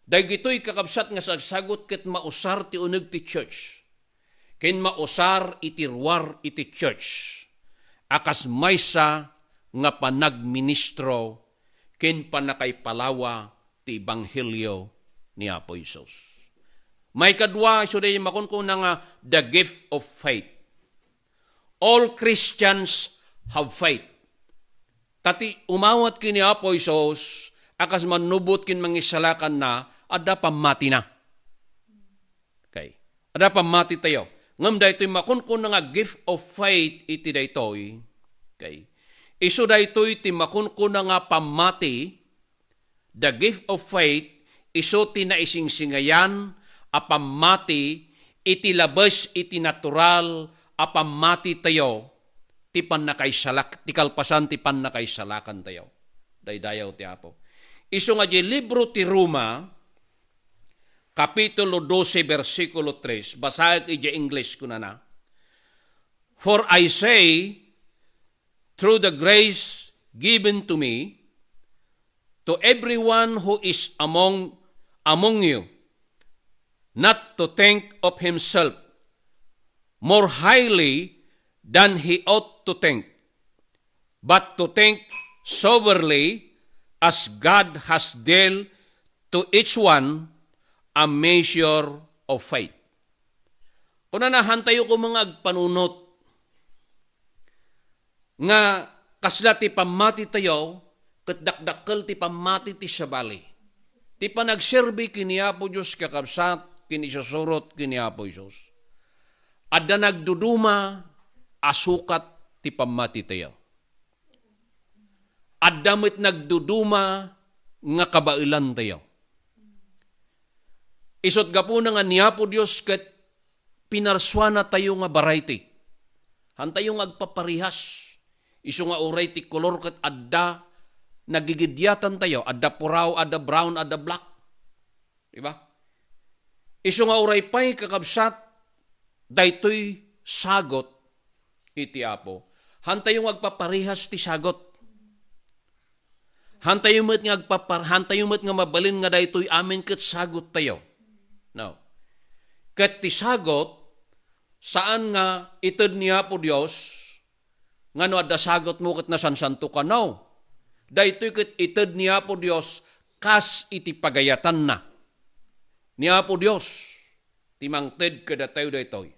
Dagitoy kakabsat nga sagsagot ket mausar ti uneg ti church. Ken mausar itirwar iti church. Akas maysa nga panagministro ken panakaipalawa ti Ebanghelyo ni Apo Isus. May kadwa, so day makunkuna nga the gift of faith. All Christians have faith. Tati umawat kini Apo Isus, akas manubot kin mangisalakan na, ada pamati na. Okay. Ada pamati tayo. Ngam daytoy makunkuna nga gift of faith iti daytoy. Okay. Isu daytoy ti makunkuna nga pamati, the gift of faith, isu ti naisingsingayan, apamati, iti labas, iti natural, apamati tayo, ti panakaisalak, ti kalpasan, ti panakaisalakan tayo. Daydayaw ti Apo. Isu nga di libro ti Roma, Kapitulo 12, versikulo 3. Basahag iti English ko na. For I say, through the grace given to me, to everyone who is among you, not to think of himself more highly than he ought to think, but to think soberly as God has dealt to each one a measure of faith. Unanahan tayo ko mga agpanunot nga kasla ti pamati tayo ket dakdakkel ti pamati ti sabali. Ti panagserbi kini Apo Dios kakabsat kini susurot kini Apo Isus. Adda nagduduma asukat ti pamati tayo. Adda met nagduduma nga kabailan tayo. Isot gapo na nga ni Apo Dios ket pinarswana tayo nga variety. Hantayo nga agpaparihas. Isu nga uray ti kolor ket adda nagigidyatan tayo. Adda puraw, adda brown, adda black. Diba? Isu nga uray pay kakabsat daytoy sagot iti Apo. Hantayo nga agpaparihas ti sagot. Hantayo met nga mabalin nga daytoy amin ket sagot tayo. No. Ket ti sagot, saan nga ited niya po Diyos, nga no adda sagot mo ket nasansanto ka, no. Daytoy ket ited niya po Diyos, kas iti pagayatan na. Niya po Diyos, timangted kadatayo daytoy.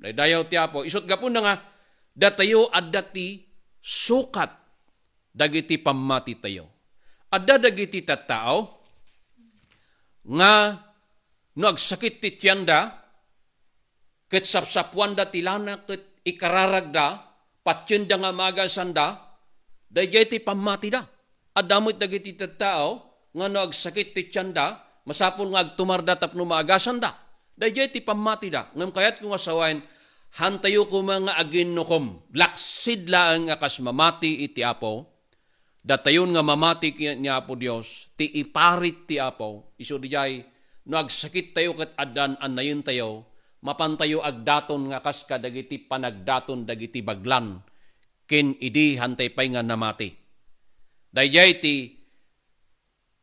Dayaw ti Apo, isot gapon na nga, datayo adda ti sukat dagiti pamati tayo. Adda dagiti tattao nga no agsakit ti tiyanda ket sapsapuan da tilana ket ikararagda patyenda nga magasanda dayjay ti pamati da. Adamot dagiti tattao nga no agsakit ti tiyanda masapul nga agtumarda tapno maagasanda dayjay ti pamati da. Ngem kayat kung asawain hantayo ko mga aginnukom laksid laeng akas mamati iti Apo. Datayon nga mamati ni Apo Dios ti iparit ti Apo isu dijay no agsakit tayo ket addan anayon tayo mapantayo agdaton nga kas kadagiti panagdaton dagiti baglan ken idi hantay pay nga namati. Dayjay ti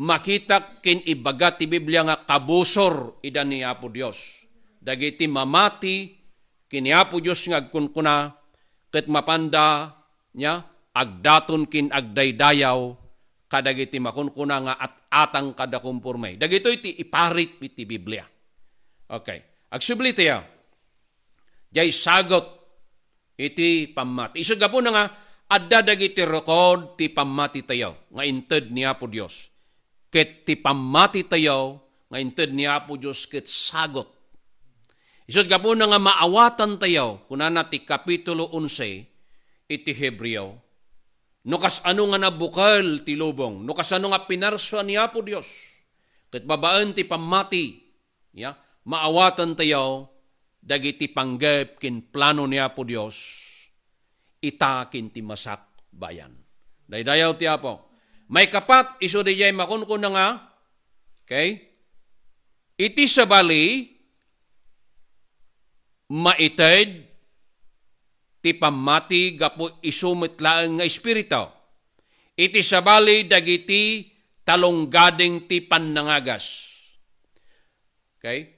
makita ken ibaga ti Biblia nga kabusor ida ni Apo Dios. Dagiti mamati ken ni Apo Dios nga agkunkuna ket mapanda nya agdaton kin agdaydayaw kadagiti makunkuna nga at atang kada kumpurmay. Dagitoy ti iparit iti Biblia. Okay. Agsubli tayo. Jay sagot iti pamati. Isod ka po na nga adda dagiti record ti pamati tayo nga inted ni Apo Dios. Ket ti pamati tayo nga inted ni Apo Dios ket sagot. Isod ka po na nga maawatan tayo kunana ti kapitulo 11 iti Hebreo. No kas ano nga nabukal ti lubong, no kas ano nga pinarswa ni Apo Dios, ket babaan ti pamati, ya, maawatan tayo, dagiti panggep kin plano ni Apo Dios, ita kin ti masak bayan. Daydayaw ti Apo. May kapat, iso dijay makunkun na nga, okay, iti sabali, maited, ti pamati gapo isumutlaeng nga espiritu. Iti sabali dagiti talonggading ti pannangagas. Okay?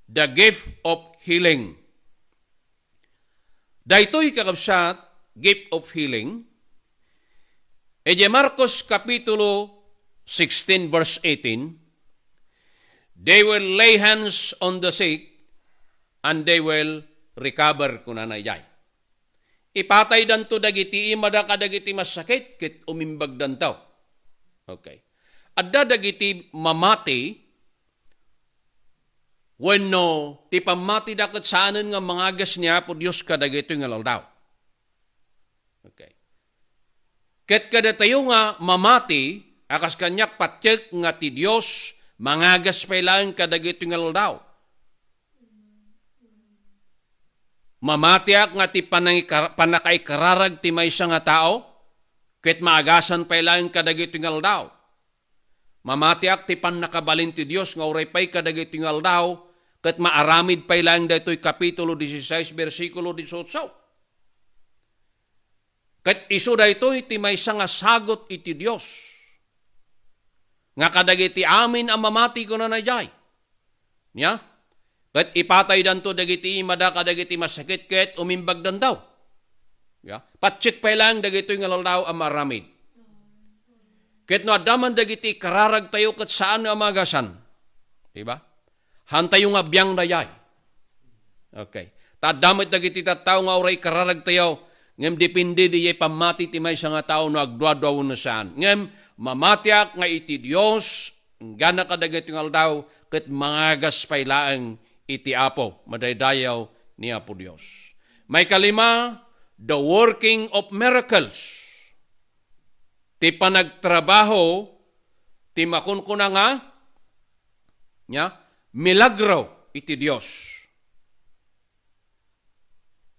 The gift of healing. Daytoy kakabsat, gift of healing. Eje Marcos Kapitulo 16 verse 18, they will lay hands on the sick and they will recover kunana jay. Ipatay danto dagiti imada kadagiti masakit ket umimbag dantaw. Okay. Adda dagiti mamati wenno ti pamati daket saanen nga mangagas niya po Dios kadagiti nga laldaw. Okay. Ket kada tayo nga mamati akas kanyak patyek nga ti Dios mangagas pay lang kadagiti nga laldaw. Mamatiak nga ti panakaikararag ti maysa nga tao, ket maagasan pay lang kadagiti nga aldaw. Mamatiak ti panakabalin ti Dios nga uray pay kadagiti nga aldaw, ket maaramid pay lang daytoy kapitulo 16 bersikulo 18. Ket isu daytoy ti maysa nga sagot iti Dios. Nga kadagiti amin ang mamati ko na najay. Nya? Ket ipatay danto dagiti imada kadagiti masakit ket umimbag dandaw. Ya, patsit pay lang dagiti nga laldaw ang maramid. Ket no adaman dagiti kararag tayo ket saan nga magasan. Diba? Hantayo nga biyang dayay. Okay. Tadamit dagiti tattao nga uray kararag tayo ngem depende di pamati ti maysa nga tao no agduadwa na saan. Ngem mamatiak nga iti Dios gana kadagiti nga laldaw ket mangagas pay laeng iti Apo, madaydayaw ni Apo Dios. May kalima, the working of miracles. Ti panagtrabaho, ti makunkuna nga, milagro iti Dios.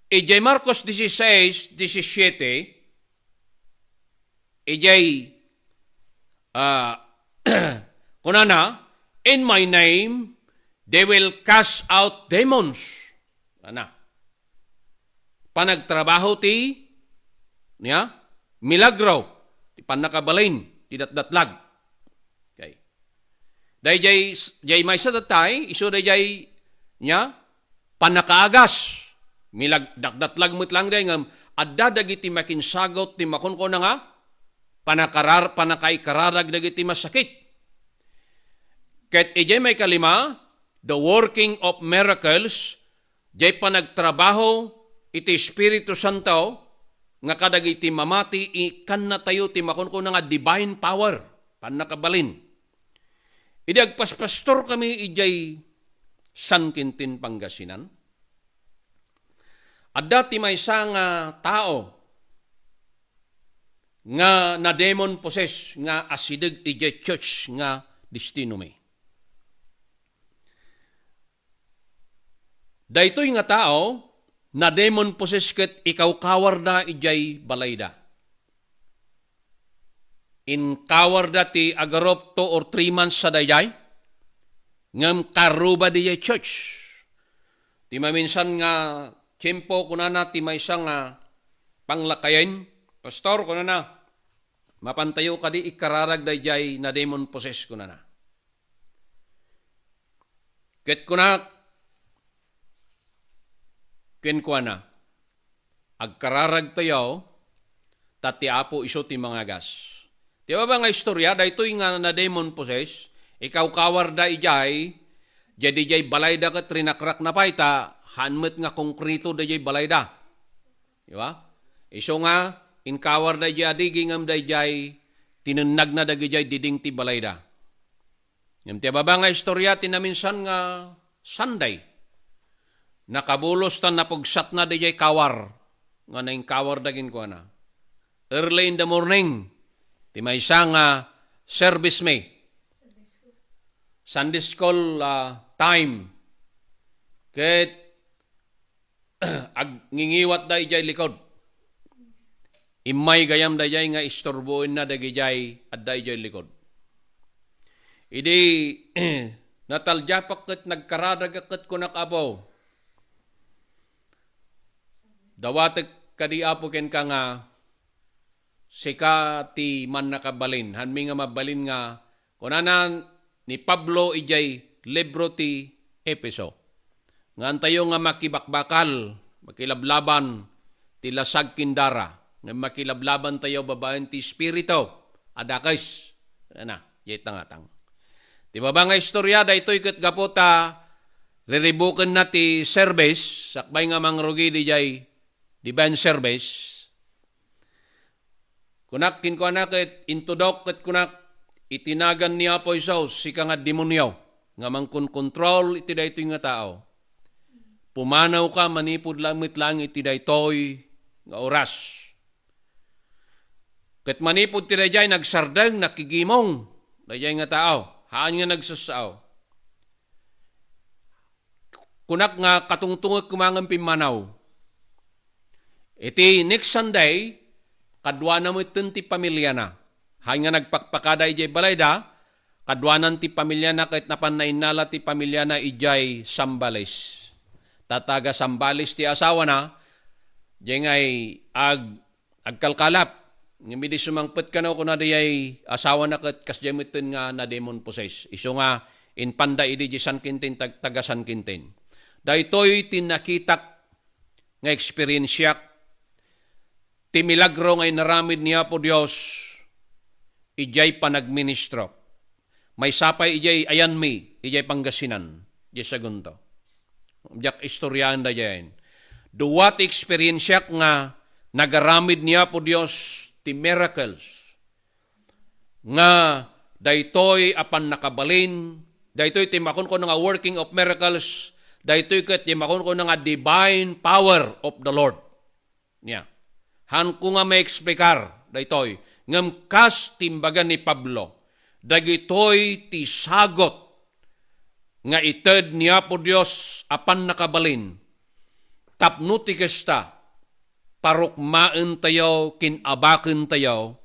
Ijay Marcos 16, 17, ijay kunana, in my name, they will cast out demons. Ana. Panagtrabaho ti milagro. Ti panakabalin. Ti datdatlag. Okay. Dahil jay may sa datay, iso dahil panakaagas. Datdatlag mo't lang dahil adda dagiti makinsagot ti makunko na nga panakaikararag dagiti masakit. Ket ijay may kalima, the working of miracles, jay panagtrabaho iti Espiritu Santo, nga kadagi ti mamati, ikan na tayo ti makon ko nga divine power, pan nakabalin. Idi agpaspastor kami ijay San Quintin, Pangasinan. At dati may isang tao nga na demon possess nga asidig ijay church nga destino may. Daytoy nga tao, na demon possess ket ikaw kawar da ijay balayda. In kawar da ti agarop 2 or 3 months sa dayay, ngam karuba di church. Ti maminsan nga tiyempo kunana ti may isang panglakayin, pastor kunana, mapantayo ka di ikararag dayay na demon possess kunana. Ket kunak, kenkwana, agkararag tayo, tati apo iso ti mga gas. Di ba nga istorya, daytoy nga na demon possess, ikaw kawar da ijay, jadi jay balayda ka trinakrak na payta, hanmet nga konkrito da jay balayda. Di ba? Iso nga, inkawar da jay adigingam da jay, tinunag na da jay diding ti balayda. Yung ti ba nga istorya, tinaminsan nga Sunday, nakabulos tan napugsat na dijay kawar. Nga na yung kawar dagin ko na. Early in the morning, ti may isang service may. Sunday school time. Ket ngingiwat da ijay likod. Imay gayam da ijay nga istorbuin na dagijay at da ijay likod. Idi nataljapak ket nagkaradagat ko nakabaw. Dawatek kadi apo ken ka nga sika ti man nakabalin. Hanmi nga mabalin nga kunana ni Pablo ijay libro ti Efeso. Nga antayo nga makibakbakal, makilablaban ti lasag kindara. Nga makilablaban tayo babaen ti spirito. Adakais. Na, yay tangatang. Di ba nga istorya da ito'y katgapota riribukan na ti service sakbay nga mangrugi di jay divine service. Kunak kin ko anak ket intudok ket kunak itinagan niya po Isos sika nga demonyo nga mangkon control iti daytoy nga tao. Pumanaw ka manipud langit lang iti daytoy nga oras. Ket manipud ti dayjay nagsardeng nakigimong dayjay nga tao. Haan nga nagsasao. Kunak nga katungtungod kumangang pimanaw. Iti next Sunday, kadwa na mo ti pamilya na. Haan nga nagpakpakada ijay balayda, kadwanan ti pamilya na kahit napanainala ti pamilya na ijay Sambales. Tataga Sambales ti asawa na, diyan ngay agkalkalap. Ngimidi sumangpet ka na ko na diyay asawa na kat kasjamitin nga na demon possess. Iso nga in panda idi di San Quintin taga San Quintin. Daytoy tinakitak nga eksperyensyak ti milagro ngay naramid niya po Dios ijay panagministro. May sapay ijay ayan mi ijay Pangasinan di sagunto. Diyak istoryaan da diyan. Duwat eksperyensyak nga nagaramid niya po Dios ti miracles nga daytoy apan nakabalin, daytoy ti makon ko nga working of miracles, daytoy ket ti makon ko nga divine power of the Lord. Yeah. Han ko nga may ekspekar daytoy ngem kas timbagan ni Pablo, dagitoy ti sagot nga ited niya po Dios apan nakabalin. Tapno ti kesta parukmaan tayo, kinabakin tayo,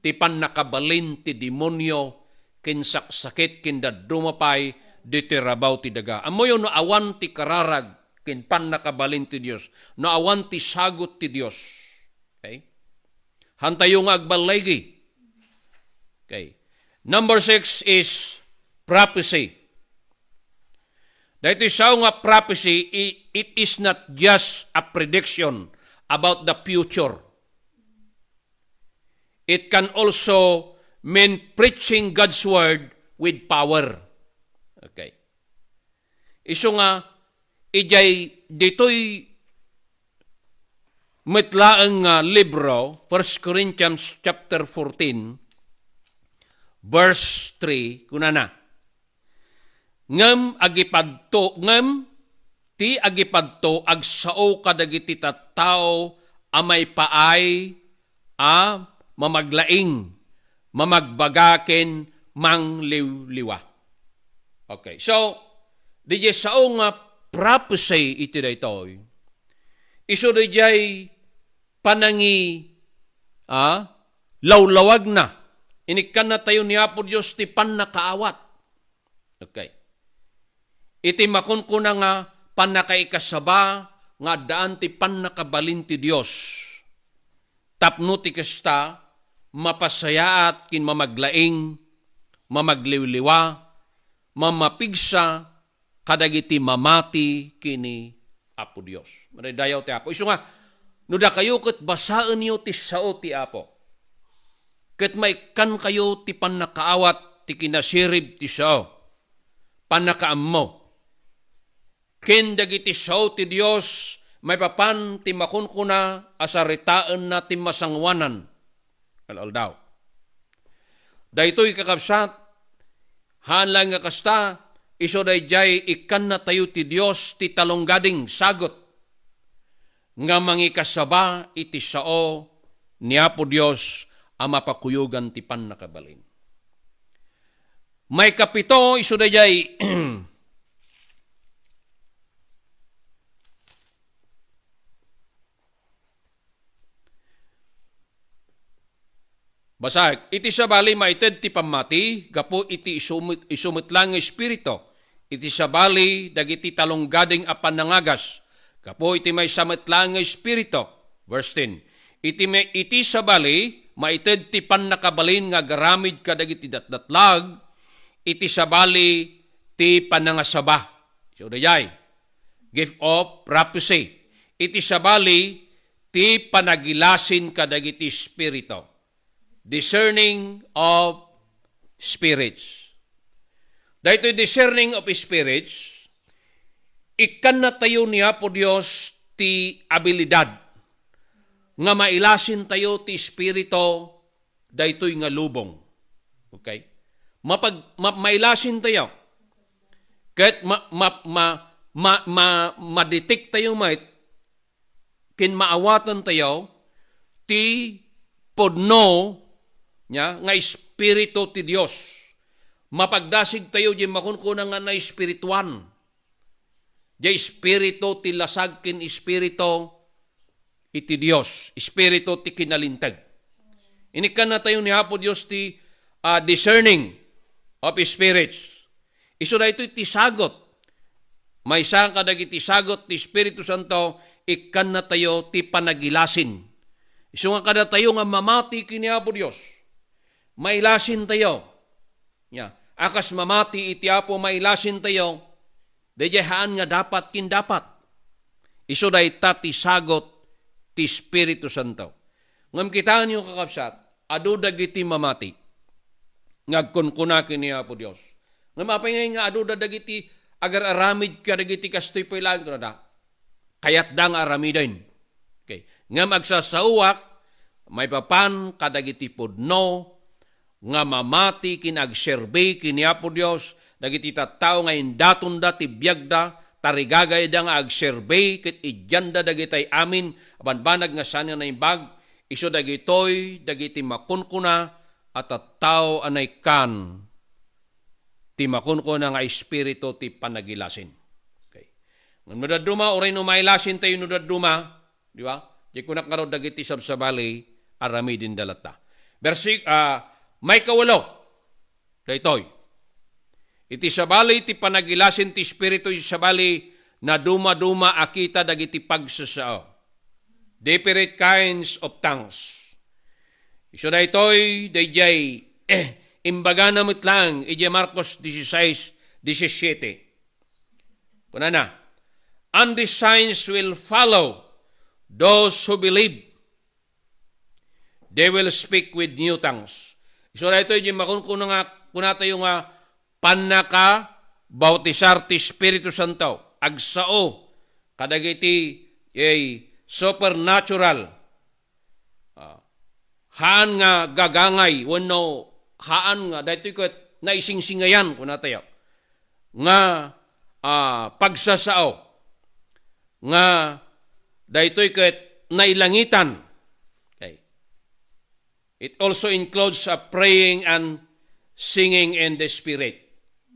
ti pan nakabalin ti demonyo, kinsaksakit, kindadumapay, di ti rabaw ti daga. Amoyo no awan ti kararag, kin pan nakabalin ti Diyos, no awan ti sagot ti Diyos. Okay? Hantayo nga agbalaygi. Okay. Number 6 is prophecy. Dahil isa nga prophecy, it is not just a prediction about the future. It can also mean preaching God's word with power. Okay. Iso nga, ijay dito'y metlaeng nga libro, 1 Corinthians chapter 14, verse 3, kunana. Ngem ti agipadto agsao kadagiti tattao amay paay mamaglaing, mamagbagaken, mangliwliwa. Okay, so, di sao nga prophecy iti daytoy. Iso di panangi lawlawag na. Inikan na tayo ni Apo Diyos ti panakaawat. Okay. Iti makunkuna nga panakaikasaba nga daan ti panakabalin ti Diyos. Tapno ti kasta mapasayaat kin mamaglaing, mamagliwliwa, mamapigsa, kadagiti mamati kini Apo Diyos. Madayaw ti Apo. Iso nga, nuda kayo ket basaan niyo ti sao ti Apo. Ket maikan kayo ti panakaawat ti kinasirib ti sao. Panakaammo. Ken dagiti sao ti Dios may papan ti makunkuna asaritaan na ti masangwanan. Daw. Daytoy kakabsat hanlang nga kasta iso dayjay ikan na tayo ti Dios ti talonggading sagot nga mangikasaba iti sao ni Apo Dios ang mapakuyugan ti pannakabalin. May kapito iso dayjay basag, iti sabali maited ti pamati, gapo iti isumutlang nga espirito. Iti sabali, dagiti talonggading apan nangagas. Gapo iti may sametlang nga espirito. Verse 10. Iti sabali, maited ti pannakabalin nga garamid kadagiti datdatlag. Iti sabali, ti panangasaba. So, dayay, gift of prophecy. Iti sabali, ti panagilasin kadagiti espirito. Discerning of spirits. Dahito discerning of spirits, ikan na tayo ni Apo Diyos ti abilidad nga mailasin tayo ti espirito dahito'y nga lubong. Okay? Mailasin tayo. Kahit ma-detect tayo kin maawatan tayo ti podno nga espiritu ti Dios. Mapagdasig tayo di makunkuna nga na espirituan. Di espiritu ti lasag kin espiritu iti Dios. Espiritu ti kinalintag. Inikan na tayo ni Apo Dios ti discerning of spirits. Iso na ito ti sagot. May isang kadagiti sagot ti Espiritu Santo, ikan na tayo ti panagilasin. Iso nga kada tayo nga mamati kini Apo Dios. Mailasin tayo. Akas mamati iti Apo mailasin tayo. Dejehaan nga dapat kin dapat. Iso da ti sagot ti Espiritu Santo. Ngam kitaan yung kakapsat, adu dagiti mamati. Ngagkunkuna kini Apo Dios. Ngam apay nga adu dagiti agar aramid ka dagiti kastoy pailan ko na kayat dang aramidin. Okay. Ngam agsasauwak, may papan kadagiti pudno, nga mamati kinagserbe kini Apo Dios dagiti tattao nga indaton da ti biagda tarigagay da nga agserbe ket idyanda dagitay amin abanbanag nga sanya na imbag iso dagitoy dagiti makunkuna at tattao anay kan ti makunkuna nga espiritu ti panagilasin. Okay. Ngem nudaduma oray no mailasin tayo nudaduma, di ba? Di kunak nga dagiti sabsabali arami din dalata. May kawalo. Daytoy. Iti sabali ti panagilasin ti espiritu iti sabali na duma-duma akita dagiti pagsasao. Different kinds of tongues. Iso daytoy dayjay imbaga na mitlang iti Marcos 16:17. Kunana. And the signs will follow those who believe. They will speak with new tongues. So, ito yung makunkuna nga, kunata yung panaka bautisar ti Espiritu Santo. Agsao, kadagiti supernatural. Haan nga gagangay, wano haan nga, dahito ko naisingsingayan ko na tayo, nga pagsasao, nga dahito ko nailangitan. Okay. It also includes praying and singing in the Spirit.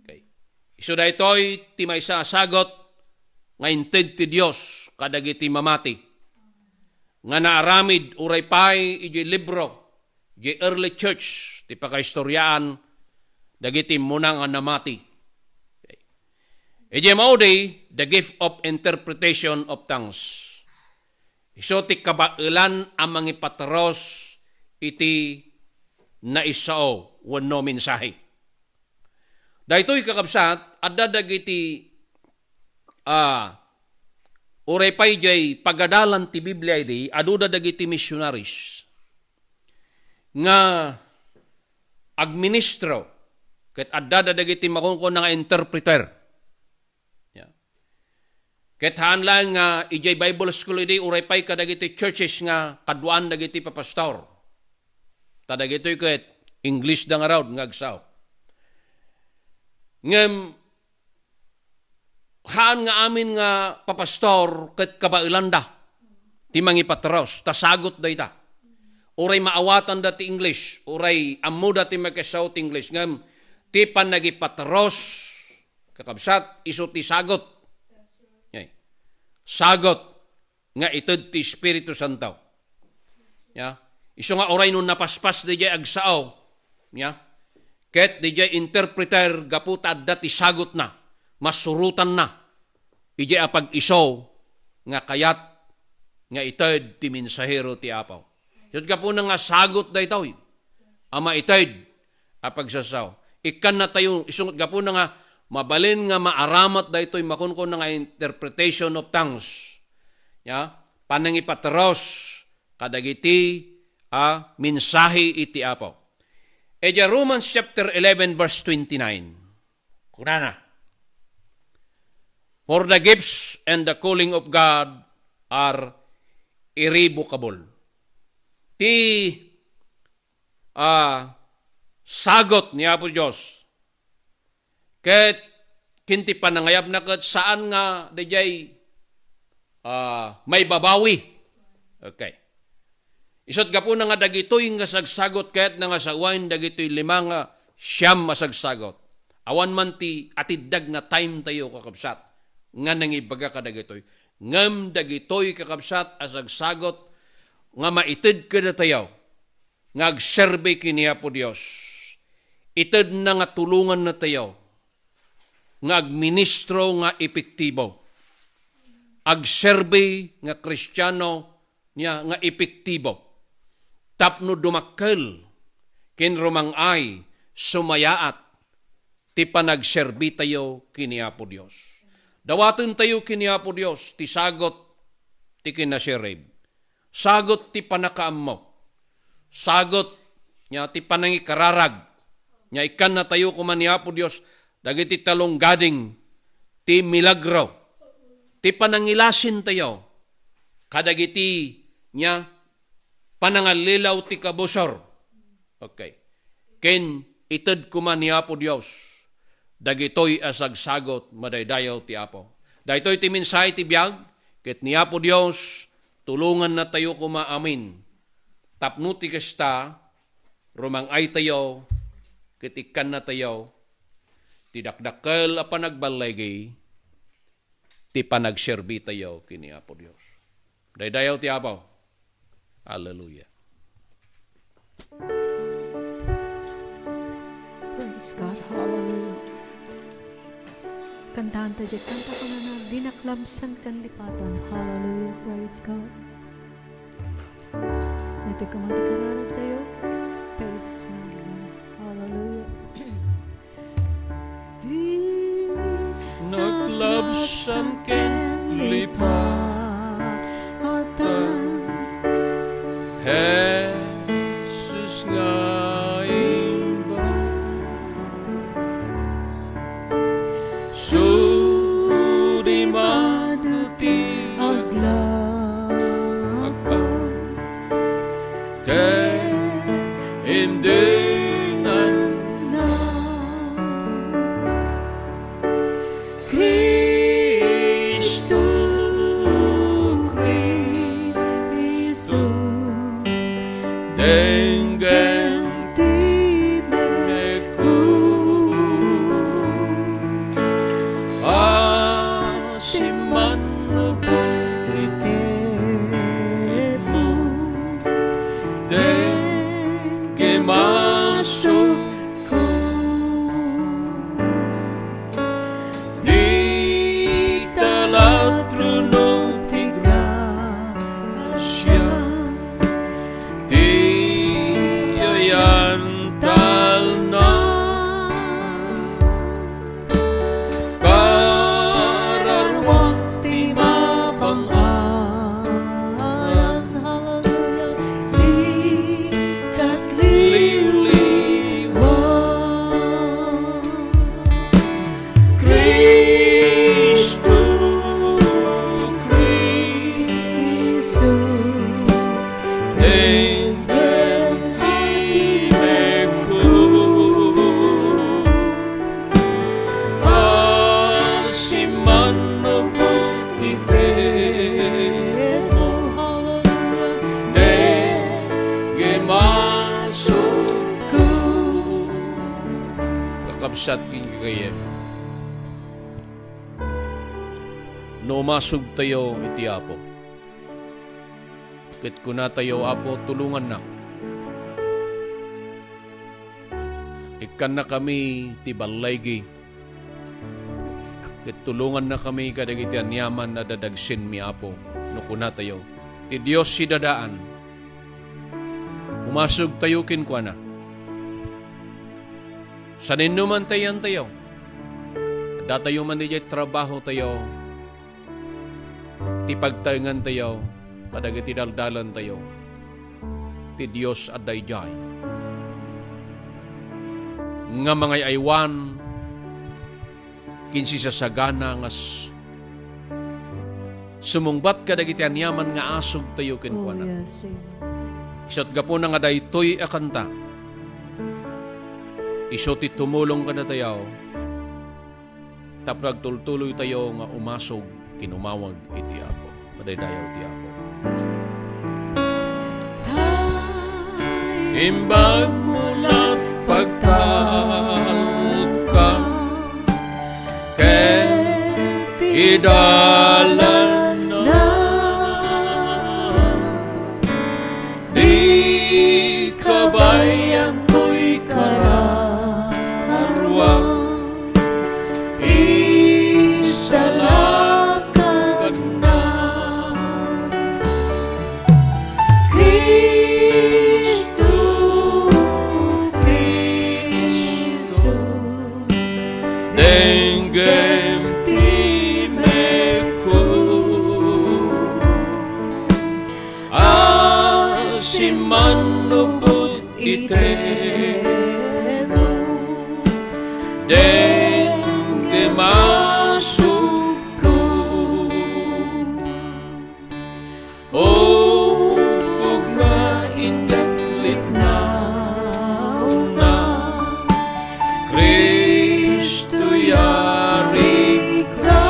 Okay. So dahito'y ti may sasagot nga inted ti Diyos kadagiti mamati. Nga naaramid uray pay iti libro, iti early church, ti pakaistoryaan, dagiti munang nga namati. Okay. Iti maudi, the gift of interpretation of tongues. Iso ti kabailan ang mga patros iti naisao wano mensahe. Dahito'y kakabsat, adda dagiti uray pay jay pagadalan ti Biblia iti, aduda dagiti missionaries nga agministro ket adda dagiti makungkon nga interpreter. Yeah. Ket hanlan nga ijay Bible school iti uray pay kadagiti churches nga kaduan dagiti papastor. Tadagitoy ket English da nga raw nga agsaw. Ngem haan nga amin nga papastor ket kabailanda ti mangipatros tasagot dayta. Uray maawatan da ti English, uray ammo da ti makasaw ti English ngem ti panagipatros kakabsat isu ti sagot. Okay. Sagot nga ited ti Espiritu Santo. Ya. Isu nga oray nun napaspas di jay agsao. Ya. Ket di jay interpreter gaputa adda ti sagot na. Masurutan na. Ije apag iso nga kayat nga ited ti mensahero ti Apaw. Yun ka po na nga sagot da itaw. Ama ited apag sasaw. Ikan na tayo, isungot ka po na nga mabalin nga maaramat da ito'y makunkon na nga interpretation of tongues. Ya? Panangipatros kadagiti mensahe iti Apaw. Eja Romans chapter 11 verse 29. Kunana. For the gifts and the calling of God are irrevocable. Ti sagot ni Apo Diyos. Ket kinti panangayab na ket saan nga dayay may babawi. Okay. Isot gapo na nga dagitoy nga sagsagot ket nga sawain dagitoy limang siyam masagsagot. Awan man ti atiddag nga time tayo kakabsat. Nga nangibaga kadagitoy. Ngam dagitoy kakabsat as agsagot nga maitid kada tayo. Nga agserbe kini Apo Dios. Itid na nga tulungan na tayo. Nga agministro nga epektibo. Agserbe nga Kristiyano niya nga epektibo. Tapno dumakkel kin rumangay sumayaat ti panagserbi tayo kini Apo Dios. Dawaten tayo kini Apo Dios, ti sagot ti kinasirib. Sagot ti panakaam mo. Sagot nya ti panangikararag. Nya ikan na tayo kuman ni Apo Dios, dagiti talong gading, ti milagro. Ti panangilasin tayo. Kadagiti nya panangalilaw ti kabusor. Okay. Ken ited kuman ni Apo Dios. Dagitoy asagsagot madaydayaw ti Apo. Daytoy ti mensahe ti biag, ket ni Apo Dios tulungan na tayo kumaamin. Tapno ti kasta rumangay tayo, ket ikan na tayo, ti dakdakkel a panagbalegi, ti panagserbi tayo kini Apo Dios. Daydayaw ti Apo. Hallelujah. Praise God. Hallelujah. Kantahan tayo. Kanta ko na dinaklamsan kan lipatan. Hallelujah. Praise God. Ito ka matikararap tayo. Praise na. Hallelujah. Naglabsan ken lipatan, Jesus nga iba. Sudi maduti Aglaw Kay hindi na Cristo, Cristo, Dengan Timeku, asiman Itemu, Denge masuk di telah trunung Asya Tiyo yan talna Kararwakti Mapangan, hallelujah, sikat liliwan. Kristo Cristo, Dengan timeku Asiman itemo Denge masukku Kakabsat king kagayem No masug tayo iti Apo Ket kuna tayo Apo tulungan na Ikan na kami ti balaygi Ket tulungan na kami kadagiti anyaman na dadagsin mi Apo no kuna tayo ti Dios si dadaan umasug tayo kinkwana sa ninuman tayan tayo datayo man di trabaho tayo ti pagtaengan tayo kadagiti daldalan tayo ti Dios adayjay nga mga aywan kinsi sa sagana nga sumungbat ka dagiti anyaman nga asog tayo oh kinkwana. yes, Isot gapo na nga daytoy akanta. Isot tumulong ka na tayo. Tapos tultuloy tayo nga umasog kinumawag iti Apo. Madaydayaw iti Apo. Imbag mulat pagtalkam idalan na di kabayan ko'y kararwang isalakan na Cristo, Cristo Denggem manubot iteno denge masukku o bugna ingat litna na Kristo yari ka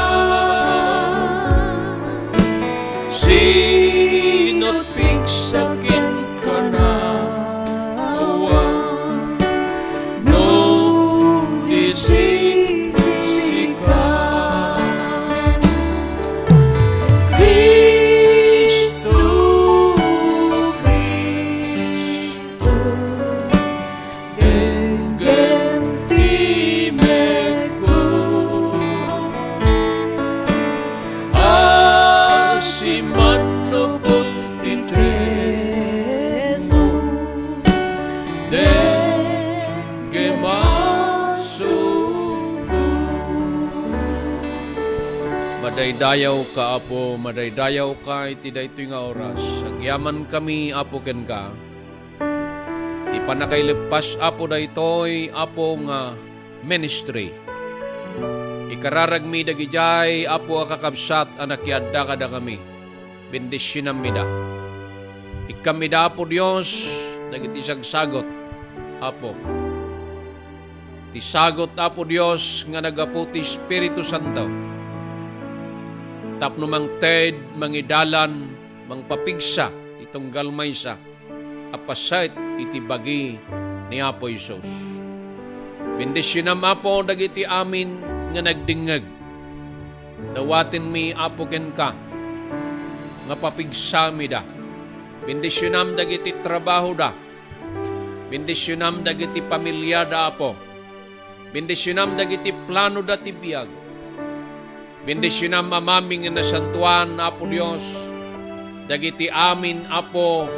sinot piksakin Madaydayaw ka, Apo, madaydayaw ka, iti daytoy nga oras. Agyaman kami, Apo, ken ka. Ipanakailigpas, Apo, daytoy, Apo, nga ministry. Ikararagmi dagijay, Apo, akakabsat, anakyadda kada kami. Bendisyonan mi da. Ikamida Apo Dios dagiti sagsagot Apo. Ti sagot Apo Dios nga nagapu ti Espiritu Santo. Tapno mang ted mangidalan mangpapigsa itong galmaysa apasait iti bagi ni Apo Isus. Bendisyonan Apo dagiti amin nga nagdingeg. Dawatin mi Apo ken ka nga papigsami da. Bendisyonan dagiti trabaho da. Bendisyonan dagiti pamilya da Apo. Bendisyonan dagiti plano da ti biag. Bendisyonan mamaming nga nasantuan Apo Dios. Dagiti amin Apo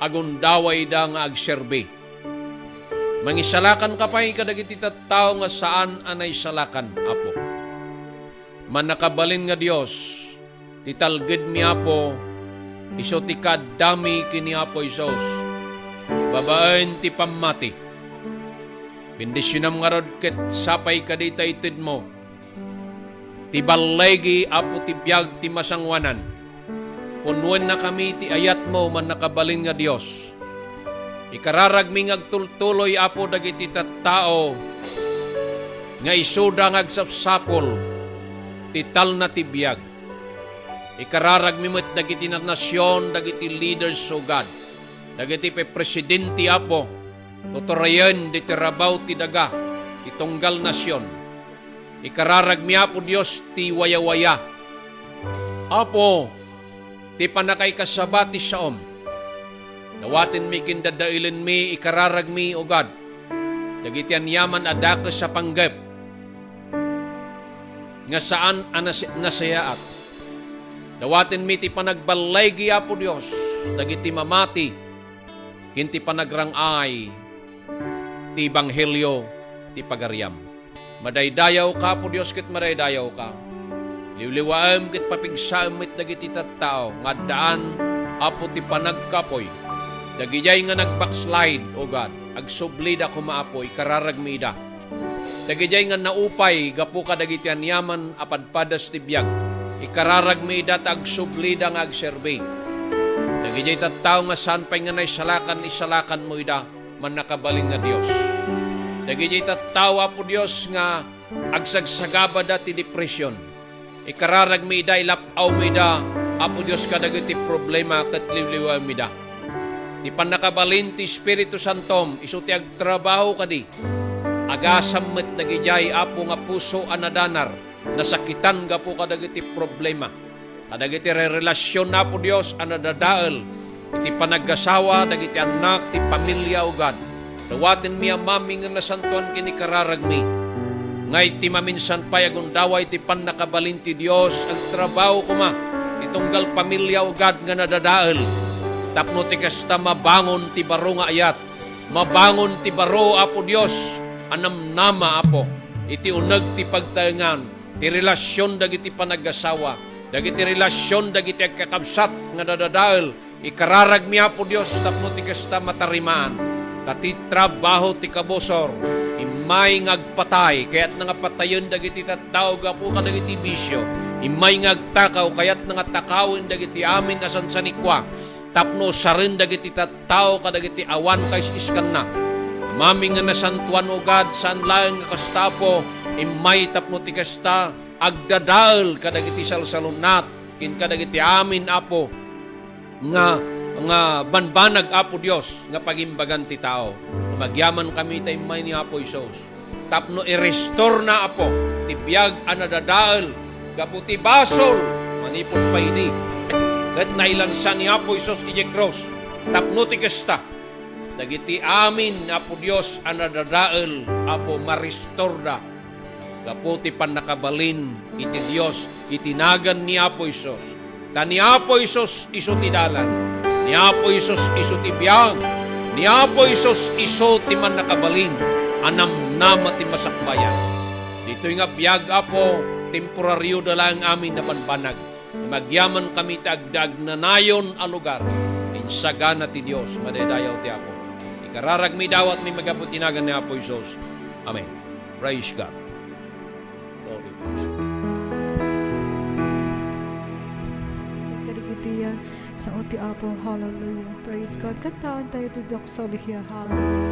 agundaway da nga agserbi. Mangisalakan kapay kadagiti tattao nga saan anay salakan Apo. Manakabalin nga Dios titalged mi Apo iso ti kadami kini Apo Isos. Babaen ti pamati. Bendisyonan nga rod ket sapay kadita itid mo. Ti balegi Apo ti biag ti masangwanan. Punwen na kami ti ayat mo man nakabalin nga Dios. Ikararag mi ngagtultuloy Apo dagiti tattao nga isuda ngagsapsapol ti tal na ti biag. Ikararag mi met dagiti na nasyon, dagiti leaders o God. Dagiti pe presidente Apo, tutorayan di tirabaw ti daga, ti tunggal nasyon. Ikararag mi Apo Dios ti waya-waya. Apo, ti panakay kasabati saom. Dawatin mi kindadailin mi, ikararag mi o God. Dagiti anyaman adakes sa panggap. Nga saan nasayaat. Dawatin mi ti panagbalaygi Apo Dios. Dagiti mamati. Kinti panagrangay. Ti Ebanghelyo, ti pagaryam. Madaydayaw ka Apo Dios ket madaydayaw ka. Liwliwaam ket papigsaam met dagiti tattao. Nga daan Apo ti panagkapoy. Dagijay nga nagbackslide o God. Agsublida kumaapoy. Kararagmida. Dagijay nga naupay. Gapu ka dagiti anyaman apadpadas ti biag. Ikararagmida ta agsublida nga agserbi. Dagijay tattao nga saan pa'y nga isalakan mo ida man nakabaling nga Dios. Dagijay tattao Apo Dios nga agsagsagaba da ti depression. Ikararagmida ilapaw mida Apo Dios kadagiti problema ket liwliwa mida. Di panakabalin ti Espiritu Santom isu ti agtrabaho kadi. Agasam met dagijay Apo nga puso anadanar nasakitan gapu kadagiti problema. Kadagiti relasyon na po Dios anadadael. Iti panaggasawa, dagiti anak, ti pamilya o God. Dawatin mi amami nga nasantuan kini kararagmi. Ngay ti maminsan payagundaway ti panakabalin ti Dios ang trabaho kuma. Itunggal pamilya o God nga nadadael. Tapno ti kasta mabangon ti baro nga ayat. Mabangon ti baro Apo Dios. Anam nama Apo. Iti unag ti pagtaengan. Ti relasyon dagiti panaggasawa. Dagiti relasyon, dagiti agkakabsat nga dadadael. Ikararag mi Apo Dios tapno ti kasta matarimaan. Tati trabaho ti kabosor. Imay ngagpatay. Kaya't nga patayon dagiti tattao gapu ka dagiti bisyo. Imay ngagtakaw. Kaya't nga takawin dagiti amin asan sanikwa. Tapno sarin dagiti tattao ka dagiti awan kay iskan na. Mami nga nasantuan o God saan lang nga kastapo. Imay tapno ti kasta agdadael kadagiti salsalunat kin kadagiti amin Apo nga banbanag Apo Dios nga pagimbagan ti tao. Magyaman kami tay may ni Apo Isos. Tapno i-restore na Apo ti biag anadadael gaputi basol manipon paydi. Ket nailansan ni Apo Isos iti cross. Tapno ti kasta dagiti amin Apo Dios anadadael Apo ma-restore da. Gaputi pan nakabalin iti Dios itinagan ni Apo Isos. Ta ni Apo Isos iso ti dalan. Ni Apo Isos iso ti biag. Ni Apo Isos iso ti man nakabalin. Anam nama ti masakbayan. Dito'y nga biag Apo temporaryo dalang amin na panbanag. Magyaman kami ti agdag na nayon a lugar. Insagana ti Dios madaydayaw ti Apo. Ikararag mi dawat mi magaputinagan ni Apo Isos. Amen. Praise God. Sa uti apo, hallelujah. Praise God. Kantaan tayo ito, Doxologia, hallelujah.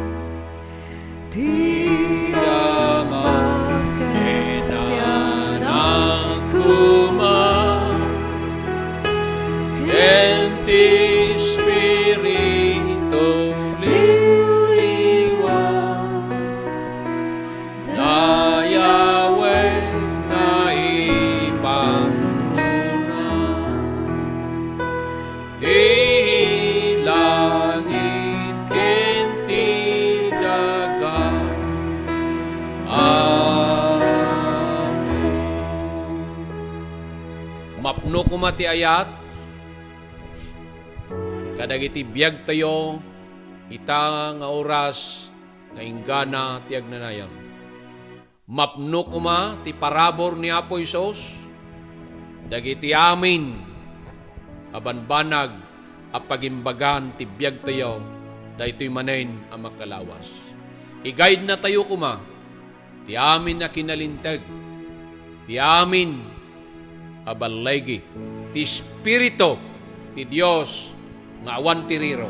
Enti Spiritu liwa na Yahweh na ipanguna ti langit kenti dagat. Amen. Mapno kumati ayat kadagiti biyag tayo ita nga oras nga inggana ti agnanayon. Mapno kuma ti parabor ni Apo Isos dagiti amin abanbanag a pagimbagan ti biyag tayo daytoy manen a makalawas. I-guide na tayo kuma ti amin na kinalintag ti amin a balaygi ti Espiritu ti Dios nga awan tiriro.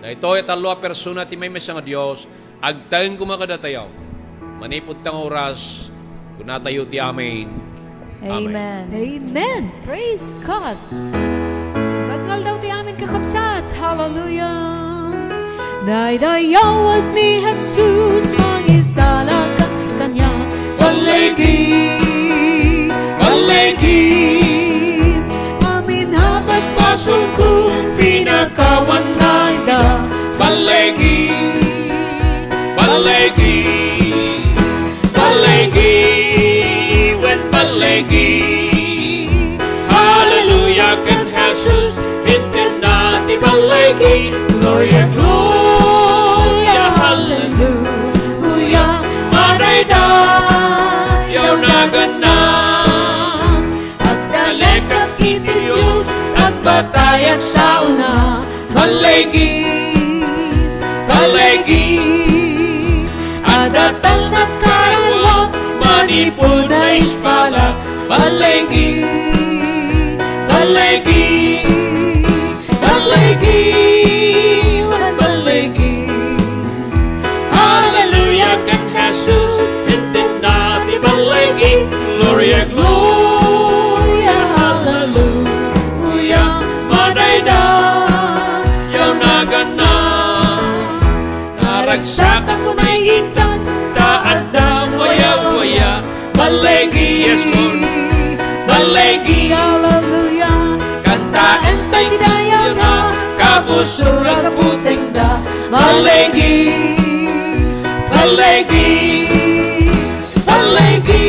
Na ito ay talo persona ti may mesa nga Diyos, agtayang kumakada tayo. Manipod tang oras, kunatayo ti amin. Amen. Amen. Praise God. Bagnal daw ti amin kakabsat. Hallelujah. Daydayawag ni Jesus, mangisala ka kanya. Balegi, balegi. Amin habas masungkong pinakawan nanda. Balegi, balegi, balegi, when balegi. Hallelujah, can Jesus, hindi natin balegi. Gloria, gloria, hallelujah. Marayda, yaw naganap. At dalekat iti Diyos, at batayan sa una. Balegi, balegi, adatal na karawag, manipod na ispala. Balegi, balegi, balegi, balegi. Hallelujah, kan Jesus, hindi natin balegi. Gloria, gloria, hallelujah. Madayda, yaw naganap. Naragsak ako na hitan, taad na waya-waya. Balegi, yes Lord, balegi, hallelujah. Kantaan tayo daya na, kabusur at puting da. Balegi, balegi, balegi,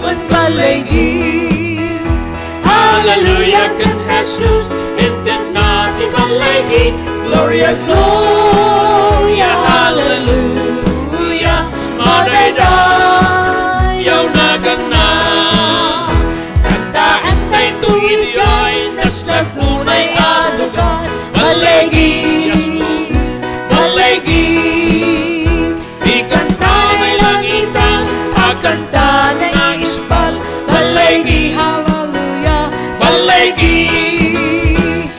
when balegi. Hallelujah, kan Jesus, hindi natin balegi. Gloria, gloria, hallelujah. Madayda, yaw naganap. Kantaan tayo tuwid ya'y naslag muna'y alugan. Balegi, balegi. Di kanta may langitan, akanta na ispal. Balegi, hallelujah. Balegi,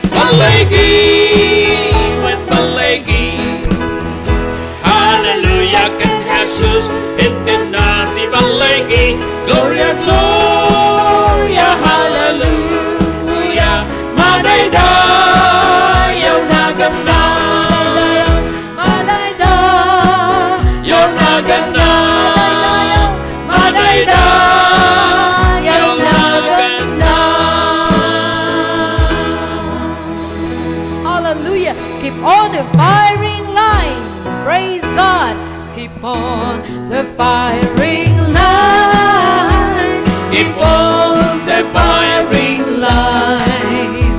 balegi, when balegi. Hallelujah, kan Jesus, hindi natin balegi. Gloria, gloria, hallelujah. Madayda, yaw naganap. Madayda, yaw naganap. Madayda, yaw naganap. Hallelujah. Keep on the firing line. Praise God. Keep on the firing line. Keep on the firing line.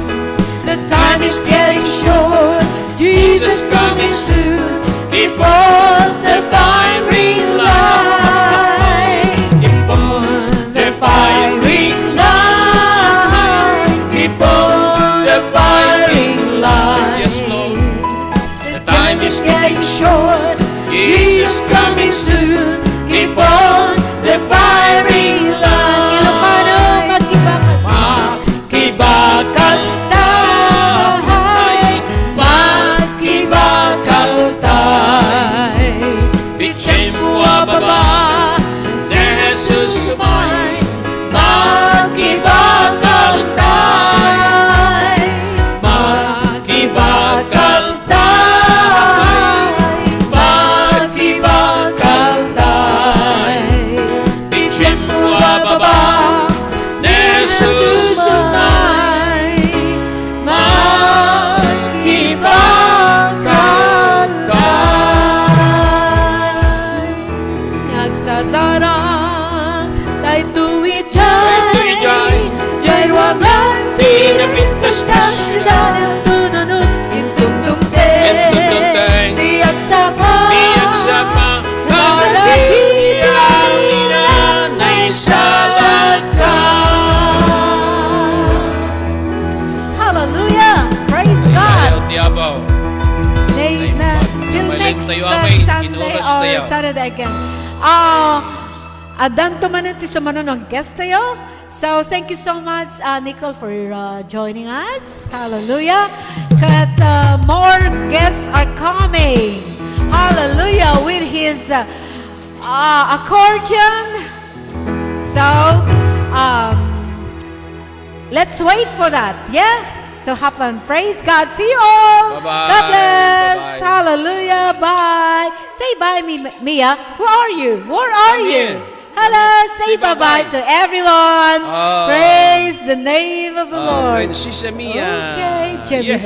The time is getting short. Jesus coming soon. Keep on the firing line. Keep on the firing line. Keep on the firing line. Yes, Lord. The time is getting short. Jesus coming soon. Keep on the firing line. Makibakal tayo. next tayo amay, Sunday inuras or tayo. Saturday again. Adan to manan ti sumanunong guest tayo. So, thank you so much, Nicole, for joining us. Hallelujah. That more guests are coming. Hallelujah. With his accordion. So, let's wait for that. Yeah? To happen. Praise God. See you all. Bye-bye. God bless. Bye-bye. Hallelujah. Bye. Say bye, Mia. Where are you? Where are I'm you? here. Hello. Say bye-bye to everyone. Oh. Praise the name of the Lord. Princesa Mia. Okay, Jemmy Yehey.